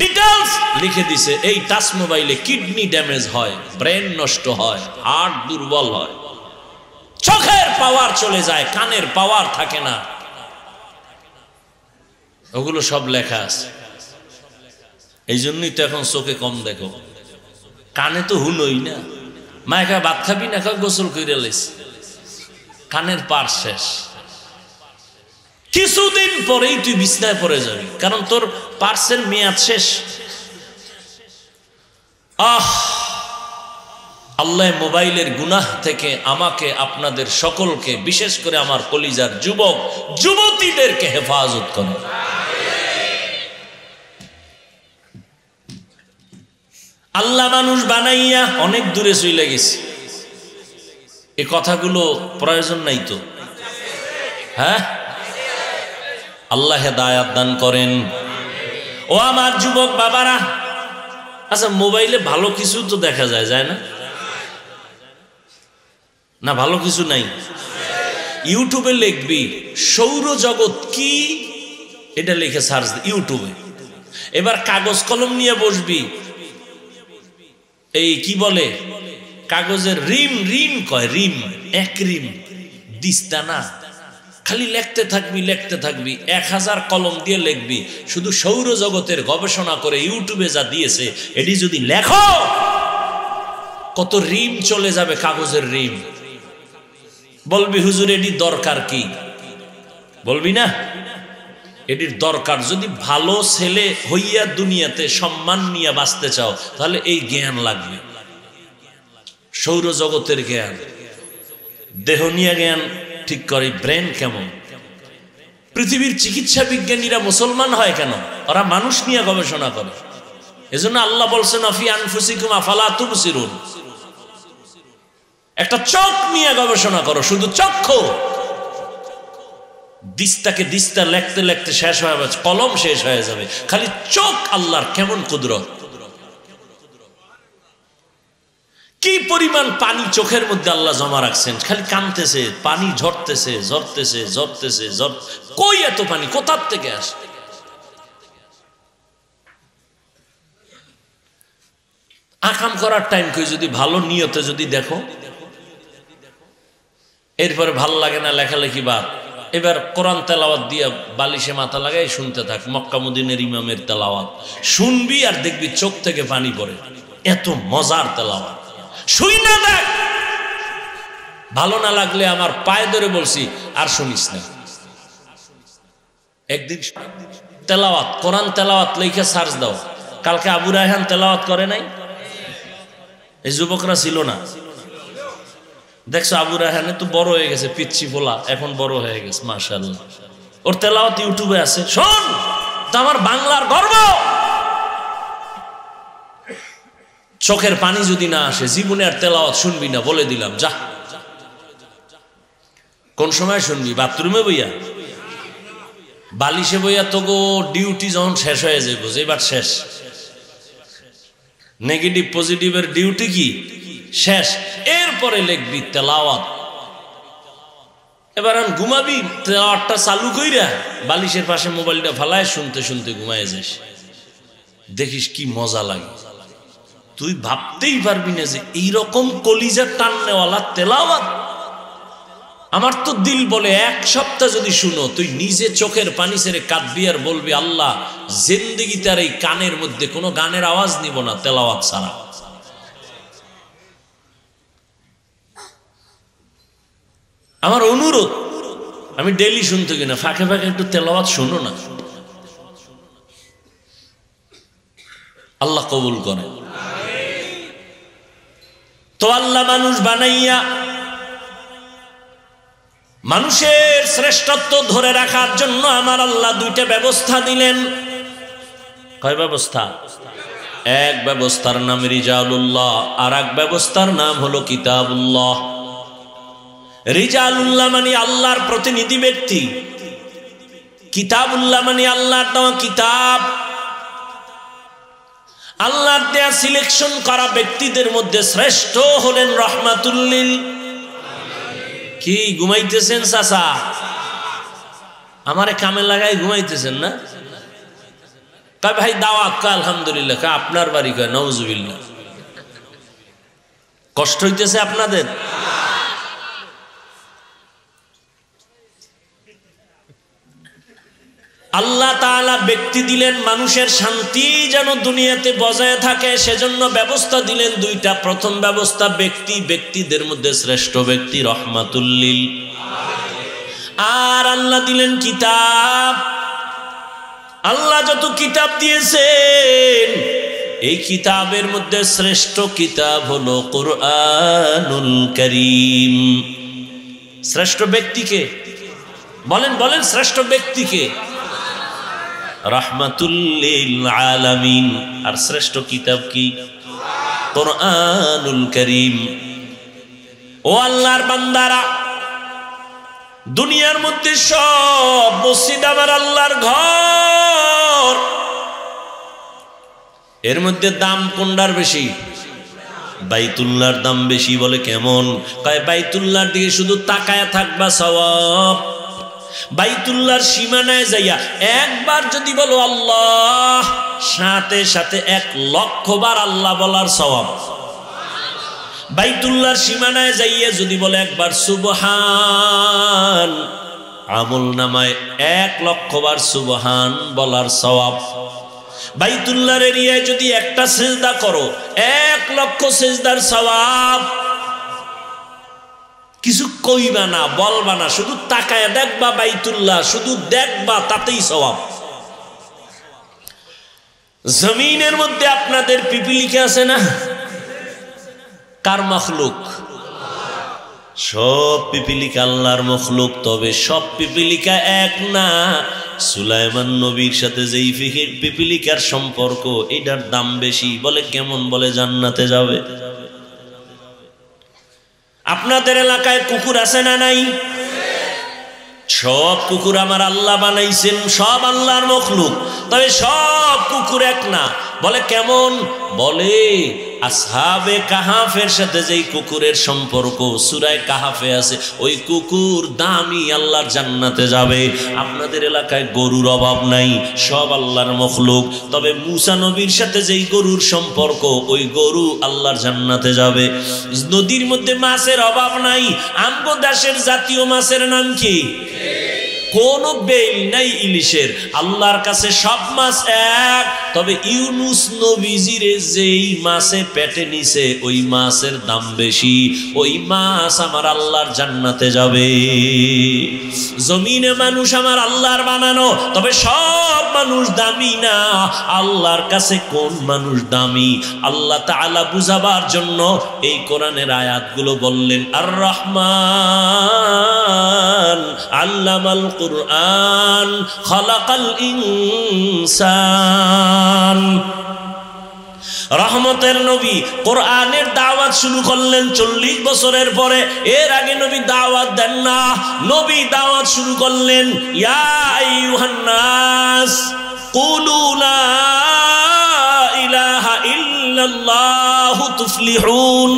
ডিটেলস লিখে দিছে। এই টাচ মোবাইলে কিডনি ড্যামেজ হয়, ব্রেন নষ্ট হয়, হার্ট দুর্বল হয়, চোখের পাওয়ার চলে যায়, কানের পাওয়ার থাকে না, ওগুলো সব লেখা আছে। এই জন্যই তো এখন চোখে কম দেখো, কানে তো হুলই না। মায়ে খা ভাত খাবি না, খা গোসল করে লাইছে, কানের পার শেষ। কিছুদিন পরেই তুই বিছনায় পড়ে যাবি, কারণ তোর পার্সের মেয়াদ শেষ। আল্লাহ মোবাইলের গুনাহ থেকে আমাকে, আপনাদের সকলকে, বিশেষ করে আমার কলিজার যুবক যুবতীদেরকে হেফাজত করে। আল্লাহ মানুষ বানাইয়া অনেক দূরে চলে গেছে, এই কথাগুলো প্রয়োজন নাই তো? হ্যাঁ, আল্লাহ হেদায়াত দান করেন। ও আমার যুবক বাবারা, আচ্ছা মোবাইলে ভালো কিছু তো দেখা যায়, যায় না? না ভালো কিছু নাই? ইউটিউবে লিখবি সৌরজগৎ কি, এটা লিখে সার্চ ইউটিউবে। এবার কাগজ কলম নিয়ে বসবি, এই কি বলে কাগজের রিম, রিম কয় রিম, এক রিম দিস্তা না, খালি লিখতে থাকবি লিখতে থাকবি, 1000 কলম দিয়ে লিখবি, শুধু সৌরজগতের গবেষণা করে ইউটিউবে যা দিয়েছে এটি যদি লেখো, কত রিম চলে যাবে, কাগজের রিম। বলবি হুজুর এটি দরকার কি? বলবি না এটির দরকার। যদি ভালো ছেলে হইয়া দুনিয়াতে সম্মান নিয়ে বাঁচতে চাও, তাহলে এই জ্ঞান লাগবে, সৌরজগতের জ্ঞান, দেহ নিয়ে জ্ঞান ঠিক করে, ব্রেন কেমন। পৃথিবীর চিকিৎসা বিজ্ঞানীরা মুসলমান হয় কেন? ওরা মানুষ নিয়ে গবেষণা করে। এজন্য আল্লাহ বলছেন আফি আনফুসিকুম আফালা তুবসিরুন, একটা চোখ নিয়ে গবেষণা করো, শুধু চক্ষু। দিস্তাকে দিস্তা লিখতে লিখতে শেষ হয়ে যাবে, কলম শেষ হয়ে যাবে, খালি চোখ। আল্লাহর কেমন কুদরত, কি পরিমাণ পানি চোখের মধ্যে আল্লাহ জমা রাখছেন, খালি কামতেছে, পানি ঝরতেছে ঝরতেছে ঝরতেছে, কই এত পানি কোথার থেকে আসে? আকাম করার টাইম কই, যদি ভালো নিয়তে যদি দেখো, এরপরে ভালো লাগে না লেখালেখি বাদ। এবার কোরআন তেলাওয়াত দিয়ে বালিশে মাথা লাগাই শুনতে থাক, মক্কা মদিনার ইমামের তেলাওয়াত শুনবি আর দেখবি চোখ থেকে পানি পড়ে, এত মজার তেলাওয়াত। শুই না দেখ, ভালো না লাগলে আমার পায়ে ধরে বলছি আর শুনিস না। একদিন তেলাওয়াত, কোরআন তেলাওয়াত লেখা সার্চ দাও। কালকে আবু রায়হান তেলাওয়াত করে নাই? এই যুবকরা ছিল না? দেখছো আবু রায়হান তো বড় হয়ে গেছে, পিচ্ছি ফোলা, এখন বড় হয়ে গেছে মাশাআল্লাহ। ওর তেলাওয়াত ইউটিউবে আছে, শোন। তো আমার বাংলার গর্ব। চোখের পানি যদি না আসে, জীবনে আর তেলাওয়াত শুনবি না, বলে দিলাম। যা, কোন সময় শুনবি? বাথরুমে বইয়া, বালিশে বইয়া। তো গো ডিউটি যখন শেষ হয়ে যাবো, এবার শেষ, নেগেটিভ পজিটিভের ডিউটি কি শেষ, এরপরে লিখবি তেলাওয়াত। এবার আমি ঘুমাবি, তেলাওয়াতটা চালু কইরা বালিশের পাশে মোবাইলটা ফালায় শুনতে শুনতে ঘুমায় যাস, দেখিস কি মজা লাগে। তুই ভাবতেই পারবি না যে এইরকম কলিজার টাননেওয়ালা তেলাওয়াত। আমার তো দিল বলে 1 সপ্তাহ যদি শুনো, তুই নিজে চোখের পানি ছেড়ে কাঁদবি আর বলবি আল্লাহ জিন্দেগিতে আর এই কানের মধ্যে কোনো গানের আওয়াজ নিব না তেলাওয়াত ছাড়া। আমার অনুরোধ, আমি ডেইলি শুনতে কিনা, ফাঁকে ফাঁকে একটু তেলাওয়াত শোনো না, আল্লাহ কবুল করে। তো আল্লাহ মানুষ বানাইয়া মানুষের শ্রেষ্ঠত্ব ধরে রাখার জন্য আমার আল্লাহ 2টা ব্যবস্থা দিলেন। কয় ব্যবস্থা? এক ব্যবস্থার নাম রিজালুল্লাহ, আর এক ব্যবস্থার নাম হলো কিতাবুল্লাহ। রিজালুল্লাহ মানে আল্লাহর প্রতিনিধি ব্যক্তি, কিতাবুল্লাহ মানে আল্লাহর দেওয়া কিতাব। আল্লাহর দেয়া সিলেকশন করা ব্যক্তিদের মধ্যে শ্রেষ্ঠ হলেন রহমাতুল লিল। কি ঘুমাইতেছেন চাচা? আমারে কামে লাগাই ঘুমাইতেছেন না? কয় ভাই দাওয়াত, কয় আলহামদুলিল্লাহ। কয় আপনার বাড়ি? কয় নাউজুবিল্লাহ। কষ্ট হইতেছে আপনাদের? আল্লাহ তাআলা ব্যক্তি দিলেন, মানুষের শান্তি যেন দুনিয়াতে বজায় থাকে সেজন্য ব্যবস্থা দিলেন দুইটা। প্রথম ব্যবস্থা ব্যক্তিদের মধ্যে শ্রেষ্ঠ ব্যক্তি রহমাতুল লিল, আর আল্লাহ দিলেন কিতাব। আল্লাহ যত কিতাব দিয়েছেন এই কিতাবের মধ্যে শ্রেষ্ঠ কিতাব হলো কুরআনুল কারীম। শ্রেষ্ঠ ব্যক্তিকে বলেন, বলেন শ্রেষ্ঠ ব্যক্তিকে? রাহমাতুল লিল আলামিন। আর শ্রেষ্ঠ কিতাব কি? কুরআনুল কারীম। ও আল্লাহর বান্দারা, দুনিয়ার মধ্যে সব মসজিদ আমার আল্লাহর ঘর, এর মধ্যে দাম কোনটার বেশি? বাইতুল্লাহর দাম বেশি। বলে কেমন? কয় বাইতুল্লাহর দিকে শুধু তাকায়া থাকবা সওয়াব। বাইতুল্লাহর সীমানায় যাইয়া একবার যদি বলো আল্লাহ, সাথে সাথে 1,00,000 বার আল্লাহ বলার সওয়াব। বাইতুল্লাহর সীমানায় যাইয়া যদি বলে একবার সুবহান, আমল নামায় 1,00,000 বার সুবহান বলার সওয়াব। বাইতুল্লাহর এরিয়ায় যদি একটা সিজদা করো 1,00,000 সিজদার সওয়াব। কিছু কইবা না, বলবা না, শুধু তাকায় দেখবা বাইতুল্লাহ, শুধু দেখবা, তাতেই সওয়াব। জমিনের মধ্যে আপনাদের পিপিলিকা আছে না? কার মখলুক? সব পিপিলিকা আল্লাহর মখলুক। তবে সব পিপিলিকা এক না। সুলাইমান নবীর সাথে যেই পিপিলিকার সম্পর্ক, এটার দাম বেশি। বলে কেমন? বলে জান্নাতে যাবে। আপনাদের এলাকায় কুকুর আছে না নাই? সব কুকুর আমার আল্লাহ বানাইছেন, সব আল্লাহর মখলুক। তবে সব কুকুর এক না। বলে কেমন? বলে আসহাবে কাহাফের সাথে যেই কুকুরের সম্পর্ক সূরা কাহাফে আছে, ওই কুকুর দামি, আল্লাহর জান্নাতে যাবে। আপনাদের এলাকায় গরুর অভাব নাই, সব আল্লাহর মখলুক। তবে মুসা নবীর সাথে যেই গরুর সম্পর্ক, ওই গরু আল্লাহর জান্নাতে যাবে। নদীর মধ্যে মাছের অভাব নাই। আমগো দেশের জাতীয় মাছের নাম কি? কোনো বেল নাই ইলিশের। আল্লাহর কাছে সব মাছ এক। তবে ইউনুস নবীজিরে যেই মাছে পেটে নিছে, ওই মাছের দাম বেশি। ওই মাছ আমার আল্লাহর জান্নাতে যাবে। জমিনে মানুষ আমার আল্লাহর বানানো, তবে সব মানুষ দামি না। আল্লাহর কাছে কোন মানুষ দামি? আল্লাহ তাআলা বুঝাবার জন্য এই কোরআনের আয়াতগুলো বললেন। আর রহমান আল্লামাল কুরআন খালাকাল ইনসান। রহমতের নবী কোরআনের দাওয়াত শুরু করলেন 40 বছরের পরে। এর আগে নবী দাওয়াত দেন না। নবী দাওয়াত শুরু করলেন, ইয়া আইয়ুহান নাস কুলু লা ইলাহা ইল্লাল্লাহু তুফলিহুন।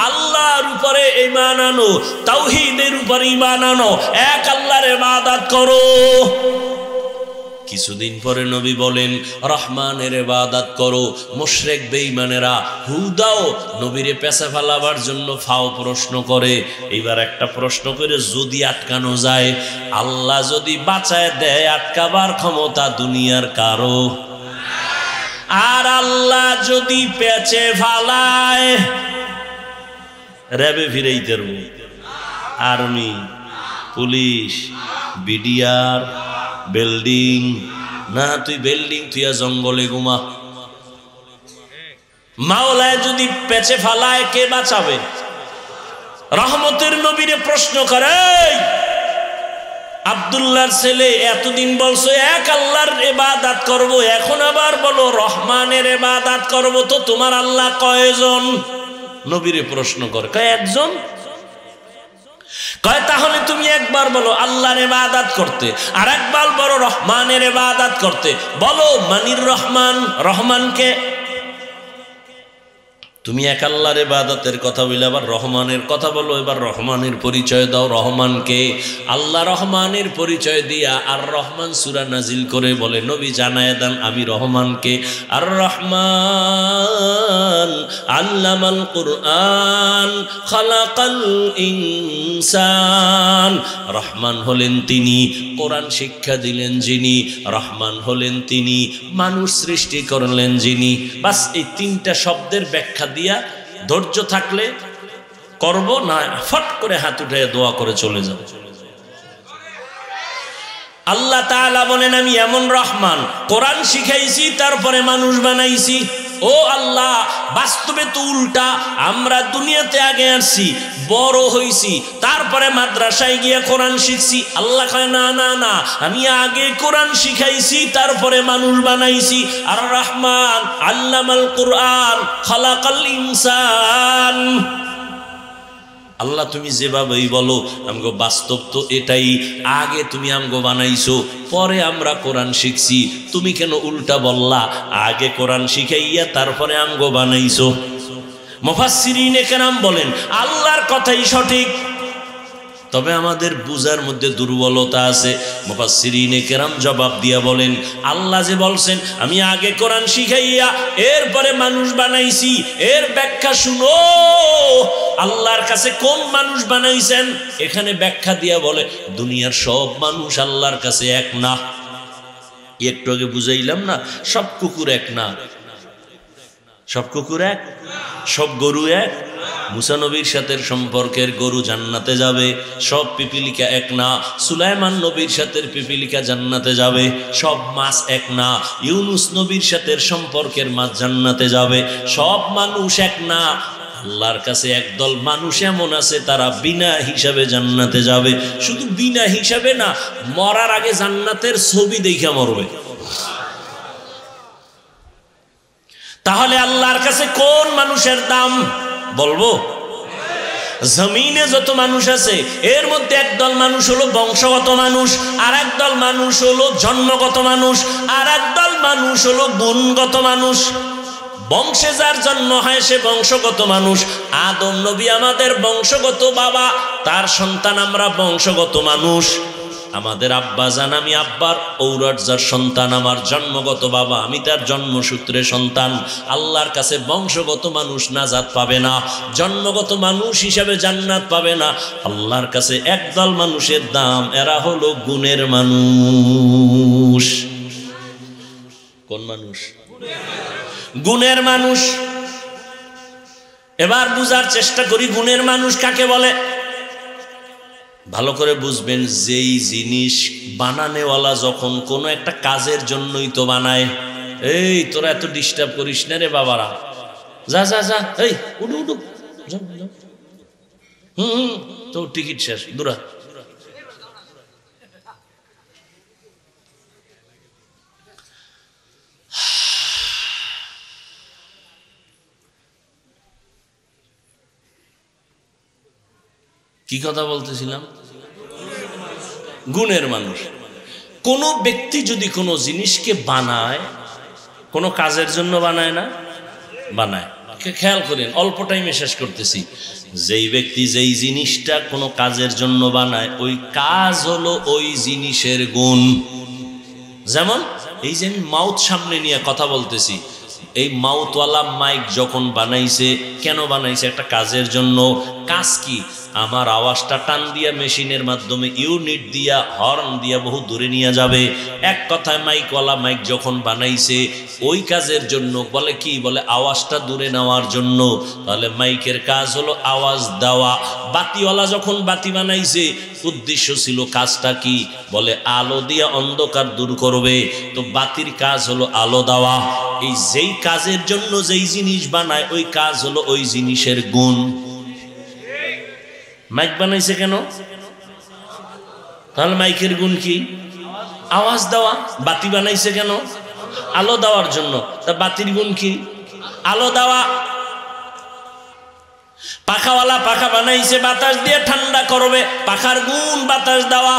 আল্লাহর উপরে ঈমান আনো, তাওহীদের উপরে ঈমান আনো, এক আল্লাহর ইবাদত করো। কিছুদিন পরে নবী বলেন রহমানের ইবাদত করো। মুশরিক বেঈমানেরা হুদাও নবীরে পেছা ফেলাবার জন্য ফাও প্রশ্ন করে। এইবার একটা প্রশ্ন করে যদি আটকানো যায়, আল্লাহ যদি বাঁচায় দেয়, আটকাবার ক্ষমতা দুনিয়ার কারো? আর আল্লাহ যদি পেছে ফালায়, র্যাবে ফিরাইতে পারবো? আর্মি, পুলিশ, বিডিআর, বিল্ডিং না? তুই বিল্ডিং তুই জঙ্গলে ঘুমা। মাওলায় যদি পেছে ফালায়, কে বাঁচাবে? রহমতের নবীরে প্রশ্ন করে, আব্দুল্লাহর ছেলে এতদিন বলছো এক আল্লাহর ইবাদত করব, এখন আবার বলো রহমানের ইবাদত করব, তো তোমার আল্লাহ কয়জন? নবীরে প্রশ্ন করে, কয় একজন। কয় তাহলে তুমি একবার বলো আল্লাহর ইবাদত করতে, আর একবার বলো রহমানের ইবাদত করতে। বলো মানির রহমান, রহমানকে? তুমি এক আল্লাহর ইবাদতের কথা বলে আবার রহমানের কথা বলো। এবার রহমানের পরিচয় দাও। রহমানকে আল্লাহ রহমানের পরিচয় দিয়া আর রহমান সূরা নাজিল করে বলে নবী জানায় দেন আমি রহমানকে। আর রহমান আল্লামাল কুরআন খালাকাল ইনসান। রহমান হলেন তিনি, কোরআন শিক্ষা দিলেন যিনি। রহমান হলেন তিনি, মানুষ সৃষ্টি করলেন যিনি। বাস এই তিনটা শব্দের ব্যাখ্যা দিয়া ধৈর্য থাকলে করব, না ফট করে হাত উঠে দোয়া করে চলে যাব। আল্লাহ তাআলা বলেন আমি এমন রহমান, কোরআন শিখাইছি তারপরে মানুষ বানাইছি। ও আল্লাহ, বাস্তবে তো উল্টা। আমরা দুনিয়াতে আগে আসছি, বড় হইছি, তারপরে মাদ্রাসায় গিয়ে কোরআন শিখছি। আল্লাহ কয় না না না, আমি আগে কোরআন শিখাইছি তারপরে মানুষ বানাইছি। আর রহমান আল্লামাল কুরআন খালাকাল ইনসান। আল্লাহ তুমি যেভাবেই বলো, আমগো বাস্তব তো এটাই। আগে তুমি আমগো বানাইছো, পরে আমরা কোরআন শিখছি। তুমি কেন উল্টা বললা? আগে কোরআন শিখাইয়া তারপরে আমগো বানাইছো। মুফাসসিরিনে কেরাম বলেন আল্লাহর কথাই সঠিক, তবে আমাদের বুঝার মধ্যে দুর্বলতা আছে। মুফাসসিরিনে কেরাম জবাব দিয়া বলেন আল্লাহ যে বলছেন আমি আগে কোরআন শিখাইয়া এরপরে মানুষ বানাইছি, এর ব্যাখ্যা শুনো। আল্লাহর কাছে কোন মানুষ বানাইছেন এখানে ব্যাখ্যা দিয়া বলে দুনিয়ার সব মানুষ আল্লাহর কাছে এক না। একটু আগে বুঝাইলাম না, সব কুকুর এক না। সব কুকুর এক, সব গরু এক। মুসা নবীর সাথে সম্পর্কের গরু জান্নাতে যাবে, সব পিপিলিকা এক না। সুলাইমান নবীর সাথে পিপিলিকা জান্নাতে যাবে, সব মাছ এক না। ইউনুস নবীর সাথে সম্পর্কের মাছ জান্নাতে যাবে, সব মানুষ এক না। আল্লাহর কাছে একদল মানুষ এমন আছে তারা বিনা হিসাবে জান্নাতে যাবে। শুধু বিনা হিসাবে না, মরার আগে জান্নাতের ছবি দেখে মরবে। তাহলে আল্লাহর কাছে কোন মানুষের দাম বলবো? জমিনে যত মানুষ আছে এর মধ্যে একদল মানুষ হলো বংশগত মানুষ, আর একদল মানুষ হলো জন্মগত মানুষ, আর একদল মানুষ হলো গুণগত মানুষ। বংশে যার জন্ম হয় সে বংশগত মানুষ। আদম নবী আমাদের বংশগত বাবা, তার সন্তান আমরা বংশগত মানুষ। আমাদের আব্বা জান, আমি আব্বার ঔরজার সন্তান, আমার জন্মগত বাবা, আমি তার জন্মসূত্রে সন্তান। আল্লাহর কাছে বংশগত মানুষ নাজাত পাবে না, জন্মগত মানুষ হিসাবে জান্নাত পাবে না। আল্লাহর কাছে একদল মানুষের দাম, এরা হলো গুণের মানুষ। কোন মানুষ? গুণের মানুষ। এবার বুঝার চেষ্টা করি গুণের মানুষ কাকে বলে। ভালো করে বুঝবেন, যেই জিনিস বানানেওয়ালা যখন কোনো একটা কাজের জন্যই তো বানায়। এই তোরা এত ডিস্টার্ব করিস না রে বাবারা, যা যা যা, এই উঠু উঠু, তো টিকিট শেষ, দূরা। কি কথা বলতেছিলাম? গুণের মানুষ। কোন ব্যক্তি যদি কোনো জিনিসকে বানায়, কোনো কাজের জন্য বানায় না, বানায়। খেয়াল করেন, অল্প টাইমে শেষ করতেছি। যেই ব্যক্তি যেই জিনিসটা কোনো কাজের জন্য বানায়, ওই কাজ হলো ওই জিনিসের গুণ। যেমন এই যে আমি মাউথ সামনে নিয়ে কথা বলতেছি, এই মাউথওয়ালা মাইক যখন বানাইছে, কেন বানাইছে? একটা কাজের জন্য। কাজ কি? আমার আওয়াজটা টান দিয়া মেশিনের মাধ্যমে ইউনিট দিয়া, হর্ন দিয়া বহু দূরে নিয়ে যাবে। এক কথায় মাইকওয়ালা মাইক যখন বানাইছে ওই কাজের জন্য। বলে কি? বলে আওয়াজটা দূরে নেওয়ার জন্য। তাহলে মাইকের কাজ হলো আওয়াজ দেওয়া। বাতিওয়ালা যখন বাতি বানাইছে, উদ্দেশ্য ছিল কাজটা কি? বলে আলো দিয়া অন্ধকার দূর করবে। তো বাতির কাজ হলো আলো দেওয়া। এই যেই কাজের জন্য যেই জিনিস বানায়, ওই কাজ হলো ওই জিনিসের গুণ। মাইক বানাইছে কেন? তাহলে মাইকের গুণ কি? আওয়াজ দেওয়া। বাতি বানাইছে কেন? আলো দেওয়ার জন্য। তা বাতির গুণ কি? আলো দেওয়া। পাখাওয়ালা পাখা বানাইছে বাতাস দিয়ে ঠান্ডা করবে, পাখার গুণ বাতাস দেওয়া।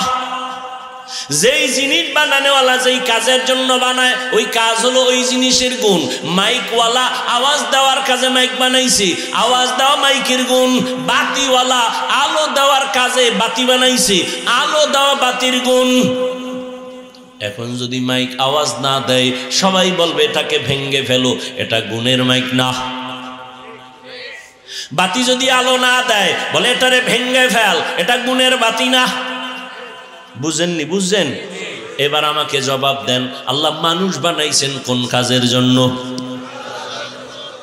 যেই জিনিস বানানোওয়ালা যেই কাজের জন্য বানায় ওই কাজ হলো ওই জিনিসের গুণ। মাইকওয়ালা আওয়াজ দেওয়ার কাজে মাইক বানাইছে, আওয়াজ দেওয়া মাইকের গুণ। বাতিওয়ালা আলো দেওয়ার কাজে বাতি বানাইছে, আলো দেওয়া বাতির গুণ। এখন যদি মাইক আওয়াজ না দেয় সবাই বলবে এটাকে ভেঙ্গে ফেলো, এটা গুণের মাইক না। বাতি যদি আলো না দেয় বলে এটারে ভেঙ্গে ফেল, এটা গুণের বাতি না। বুঝেননি? বুঝছেন? এবার আমাকে জবাব দেন, আল্লাহ মানুষ বানাইছেন কোন কাজের জন্য?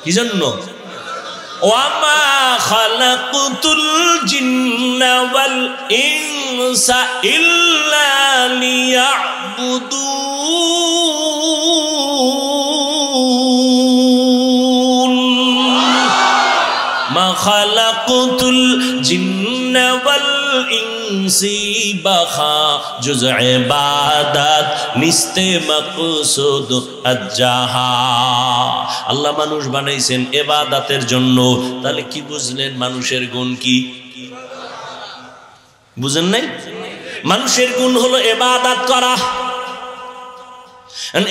কি জন্য? ওয়ামা খালাকুতুল জিন্না ওয়াল ইনসা ইল্লা লিয়াবুদুন। মা খালাকুতুল জিন্না ওয়াল ইনসি বাখা জুজ ইবাদত নিস্তে মাকসুদ আজ্জাহা। আল্লাহ মানুষ বানাইছেন ইবাদতের জন্য। তাহলে কি বুঝলেন মানুষের গুণ কি? বুঝেন নাই? মানুষের গুণ হলো ইবাদত করা।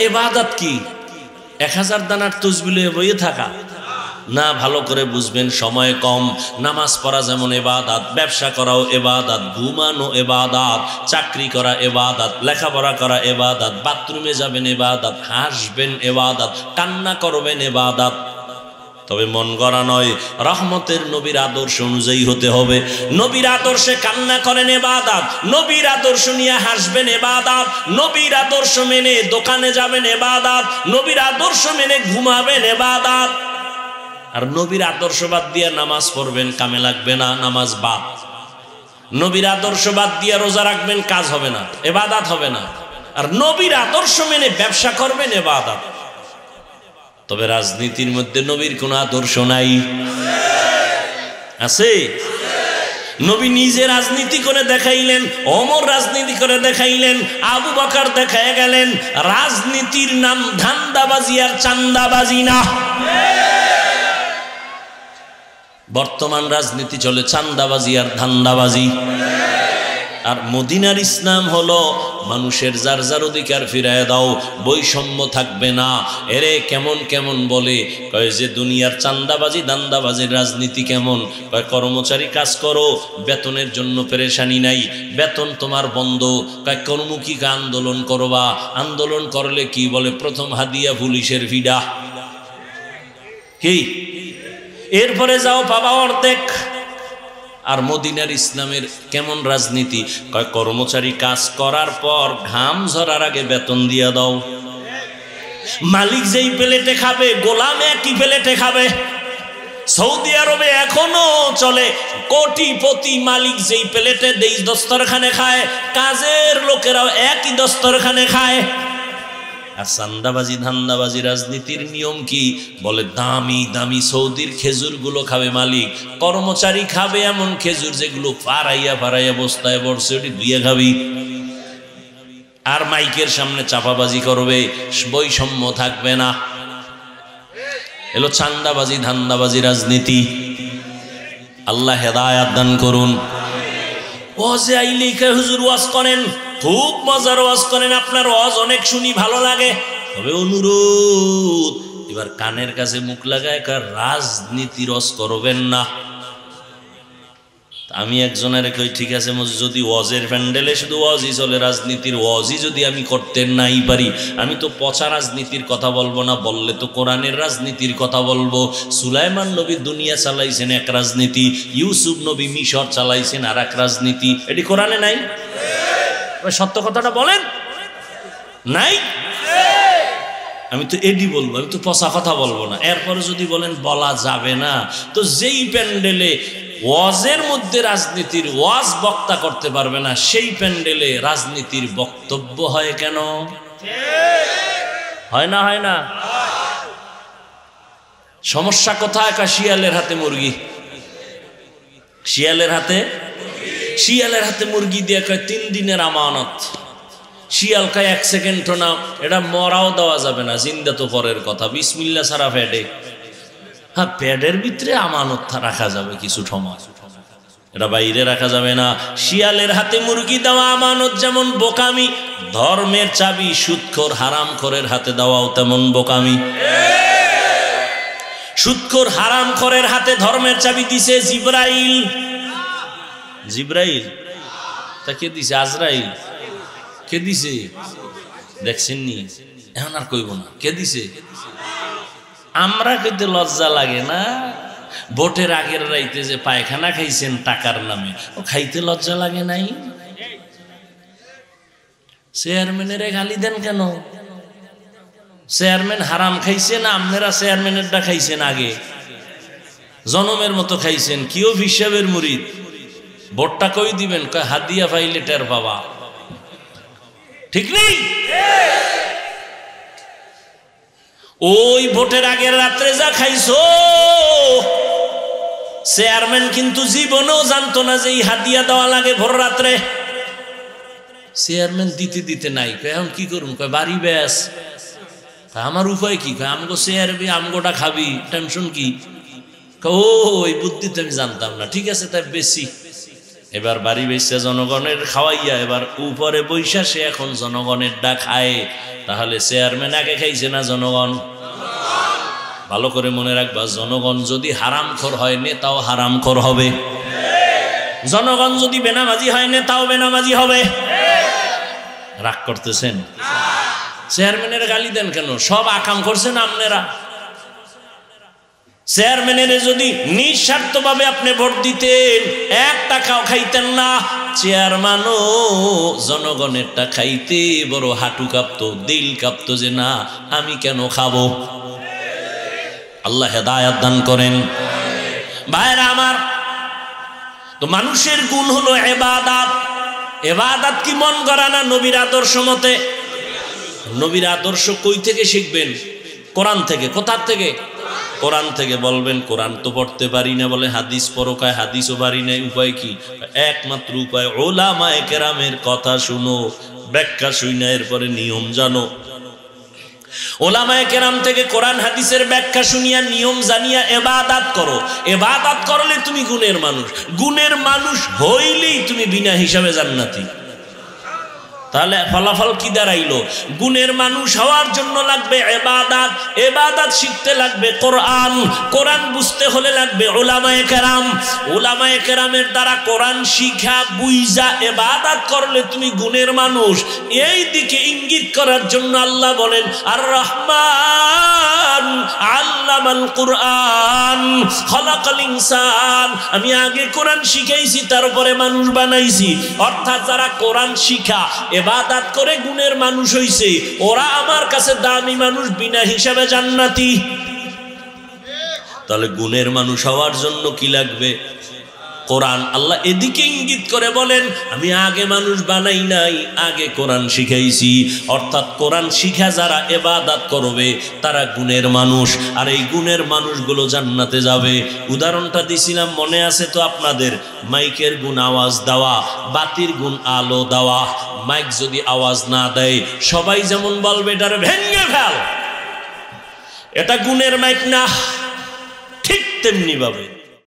ইবাদত কি? 1000 দানার তসবিহ বইয়ে থাকা না, ভালো করে বুঝবেন। সময় কম, নামাজ পড়া যেমন ইবাদত, ব্যবসা করাও ইবাদত, ঘুমানো ইবাদত, চাকরি করা ইবাদত, লেখাপড়া করা ইবাদত, বাথরুমে যাবেন ইবাদত, হাসবেন ইবাদত, কান্না করবেন ইবাদত। তবে মন গড়া নয়, রহমতের নবীর আদর্শ অনুযায়ী হতে হবে। নবীর আদর্শে কান্না করেন ইবাদত, নবীর আদর্শ নিয়ে হাসবেন ইবাদত, নবীর আদর্শ মেনে দোকানে যাবেন ইবাদত, নবীর আদর্শ মেনে ঘুমাবেন ইবাদত। আর নবীর আদর্শ বাদ দিয়ে নামাজ পড়বেন, কামে লাগবে না, নামাজ বাদ। নবীর আদর্শ বাদ দিয়ে রোজা রাখবেন, কাজ হবে না, ইবাদত হবে না। আর নবীর আদর্শ মেনে ব্যবসা করবেন, ইবাদত। তবে রাজনীতির মধ্যে নবীর কোনো আদর্শ নাই, আছে? নবী নিজে রাজনীতি করে দেখাইলেন, ওমর রাজনীতি করে দেখাইলেন, আবু বকর দেখায় গেলেন। রাজনীতির নাম ধান্দাবাজি আর চান্দাবাজি না। বর্তমান রাজনীতি চলে চান্দাবাজি আর ধান্দাবাজি। আর মদিনার ইসলাম হলো মানুষের যার যার অধিকার ফিরায় দাও, বৈষম্য থাকবে না। এরে কেমন কেমন বলে, কয় যে দুনিয়ার চান্দাবাজি ধান্দাবাজির রাজনীতি কেমন? কয় কর্মচারী কাজ করো, বেতনের জন্য পেরেশানি নাই, বেতন তোমার বন্ধ। কয় কর্মমুখী আন্দোলন করবা, আন্দোলন করলে কি বলে? প্রথম হাদিয়া পুলিশের ভিড়া, কি এরপরে যাও পাবা অর্ধেক। আর মদিনার ইসলামের কেমন রাজনীতি? কয় কর্মচারী কাজ করার পর ঘাম ঝরার আগে বেতন দিয়ে দাও। মালিক যেই প্লেটে খাবে গোলাম একই প্লেটে খাবে। সৌদি আরবে এখনো চলে, কোটিপতি মালিক যেই প্লেটে দেই দস্তরখানে খায়, কাজের লোকেরাও একই দস্তরখানে খায়। আর চান্দাবাজি ধান্দাবাজি রাজনীতির নিয়ম কি? বলে দামি দামি সৌদির খেজুর গুলো খাবে মালিক, কর্মচারী খাবে এমন খেজুর যেগুলো ফারাইয়া ফারাইয়া বস্তায় বসছে, ওটি ধুয়ে খাবি। আর মাইকের সামনে চাপাবাজি করবে, বৈষম্য থাকবে না। এলো চান্দাবাজি ধান্দাবাজি রাজনীতি। আল্লাহ হেদায়াত দান করুন। ওয়াজে আইলে হুজুর ওয়াজ করেন, খুব মজার ওয়াজ করেন, আপনার ওয়াজ অনেক শুনি, ভালো লাগে। তবে অনুরোধ, এবার কানের কাছে মুখ লাগায় রাজনীতির ওয়াজ করবেন না। আমি একজনের কই, ঠিক আছে যদি ওয়াজের প্যান্ডেলে শুধু ওয়াজই চলে, রাজনীতির ওয়াজই যদি আমি করতে নাই পারি, আমি তো পচা রাজনীতির কথা বলবো না, বললে তো কোরআনের রাজনীতির কথা বলবো। সুলাইমান নবী দুনিয়া চালাইছেন এক রাজনীতি, ইউসুফ নবী মিশর চালাইছেন আর এক রাজনীতি। এটি কোরআনে নাই? সত্য কথাটা বলেন, নাই? আমি তো এডি বলবো, আমি তো পচা কথা বলবো না। এরপরে যদি বলেন বলা যাবে না, তো যেই প্যান্ডেলে ওয়াজের মধ্যে রাজনীতির ওয়াজ বক্তা করতে পারবে না, সেই প্যান্ডেলে রাজনীতির বক্তব্য হয় কেন? হয় না? হয় না? সমস্যা কোথায়? শিয়ালের হাতে মুরগি, শিয়ালের হাতে, শিয়ালের হাতে মুরগি দিয়ে কয় 3 দিনের আমানত। শিয়াল কয় 1 সেকেন্ড না, এটা মরাও দেওয়া যাবে না, জিন্দা তো পরের কথা, বিসমিল্লাহ ছাড়া প্যাডে। হ্যাঁ, প্যাডের ভিতরে আমানত রাখা যাবে কিছু সময়, এটা বাইরে রাখা যাবে না। শিয়ালের হাতে মুরগি দেওয়া আমানত যেমন বোকামি, ধর্মের চাবি সুদখোর হারামখোরের হাতে দেওয়াও তেমন বোকামি। সুদখোর হারামখোরের হাতে ধর্মের চাবি দিছে জিবরাইল। জিবরাইল তা কে দিছে? আজরাইল। কে দিছে? দেখছেন নি? এখন আর কইব না কে দিছে। আমরা কইতে লজ্জা লাগে না? ভোটের আগের রাইতে যে পায়খানা খাইছেন টাকার নামে, ও খাইতে লজ্জা লাগে নাই? চেয়ারম্যানের গালি দেন কেন? চেয়ারম্যান হারাম খাইছেন, আপনারা চেয়ারম্যানেরটা খাইছেন আগে, জনমের মতো খাইছেন। কিও হিসাবের মুরিদ, ভোটটা কই দিবেন? কয় হাদিয়া পাইলে টের বাবা। ঠিক নেই? ওই ভোটের আগের রাত্রে যা খাইছো, চেয়ারম্যান কিন্তু জীবনেও জানতো না যে এই হাদিয়া দেওয়া লাগে ভোর রাত্রে। চেয়ারম্যান দিতে দিতে নাই, এখন কি করুন? কয় বাড়ি ব্যাস। আমার উপায় কি? আমগো চেয়ারবি, আমগোটা খাবি, টেনশন কি? ও ওই বুদ্ধি তো আমি জানতাম না। ঠিক আছে, তাই বেশি। এবার বাড়ি বেশা জনগণের খাওয়াইয়া এবার উপরে বৈশা সে এখন জনগণের ডা খায়। তাহলে চেয়ারম্যান আগে খাইছে না জনগণ? ভালো করে মনে রাখবা, জনগণ যদি হারামখোর হয় নেতাও হারামখোর হবে। জনগণ যদি বেনামাজি হয় নেতাও বেনামাজি হবে। রাগ করতেছেন? চেয়ারম্যানের গালি দেন কেন? সব আকাম করছেন আপনারা। চেয়ারম্যানের যদি নিঃস্বার্থভাবে আপনি ভোট দিতেন, 1 টাকাও খাইতেন না। চেয়ারম্যানও জনগণেরটা খাইতে বড় হাঁটু কাঁপতো, দিল কাঁপতো যে না আমি কেন খাবো। আল্লাহ হেদায়েত দান করেন। ভাইরা আমার, তো মানুষের গুণ হলো ইবাদত। ইবাদত কি মন গড়া না নবীর আদর্শ মতে? নবীর আদর্শ কই থেকে শিখবেন? কোরআন থেকে। কোথা থেকে? কোরআন থেকে। বলবেন কোরআন তো পড়তে পারি না, বলে হাদিস পড়ো। কয় হাদিসও পারি না, উপায় কি? একমাত্র উপায় উলামায়ে কেরামের কথা শুনো, ব্যাখ্যা শুনে এরপরে নিয়ম জানো। উলামায়ে কেরাম থেকে কোরআন হাদিসের ব্যাখ্যা শুনিয়া নিয়ম জানিয়া ইবাদত করো। ইবাদত করলে তুমি গুণের মানুষ। গুণের মানুষ হইলেই তুমি বিনা হিসাবে জান্নাতি। তাহলে ফলাফল কি দাঁড়াইলো? গুণের মানুষ হওয়ার জন্য লাগবে ইবাদত, ইবাদত শিখতে লাগবে কোরআন, কোরআন বুঝতে হলে লাগবে উলামায়ে কেরাম। উলামায়ে কেরামের দ্বারা কোরআন শিখা বুঝা ইবাদত করলে তুমি গুণের মানুষ। এই দিকে ইঙ্গিত করার জন্য আল্লাহ বলেন আর রহমান আল্লামাল কুরআন খলাকাল ইনসান। আমি আগে কোরআন শিখাইছি, তারপরে মানুষ বানাইছি। অর্থাৎ যারা কোরআন শিখা ইবাদত করে গুণের মানুষ হইছে, ওরা আমার কাছে দামি মানুষ, বিনা হিসাবে জান্নাতি। তাহলে গুণের মানুষ হওয়ার জন্য কি লাগবে? কোরআন। আল্লাহ এদিকে ইঙ্গিত করে বলেন আমি আগে মানুষ বানাই নাই, আগে কোরআন শিখাইছি। অর্থাৎ কোরআন শিখা যারা ইবাদত করবে তারা গুণের মানুষ, আর এই গুণের মানুষগুলো জান্নাতে যাবে। উদাহরণটা দিছিলাম মনে আছে তো আপনাদের? মাইকের গুণ আওয়াজ দেওয়া, বাতির গুণ আলো দেওয়া। মাইক যদি আওয়াজ না দেয় সবাই যেমন বলবে এটারে ভেঙে ফেল, এটা গুণের মাইক না। ঠিক তেমনি ভাবে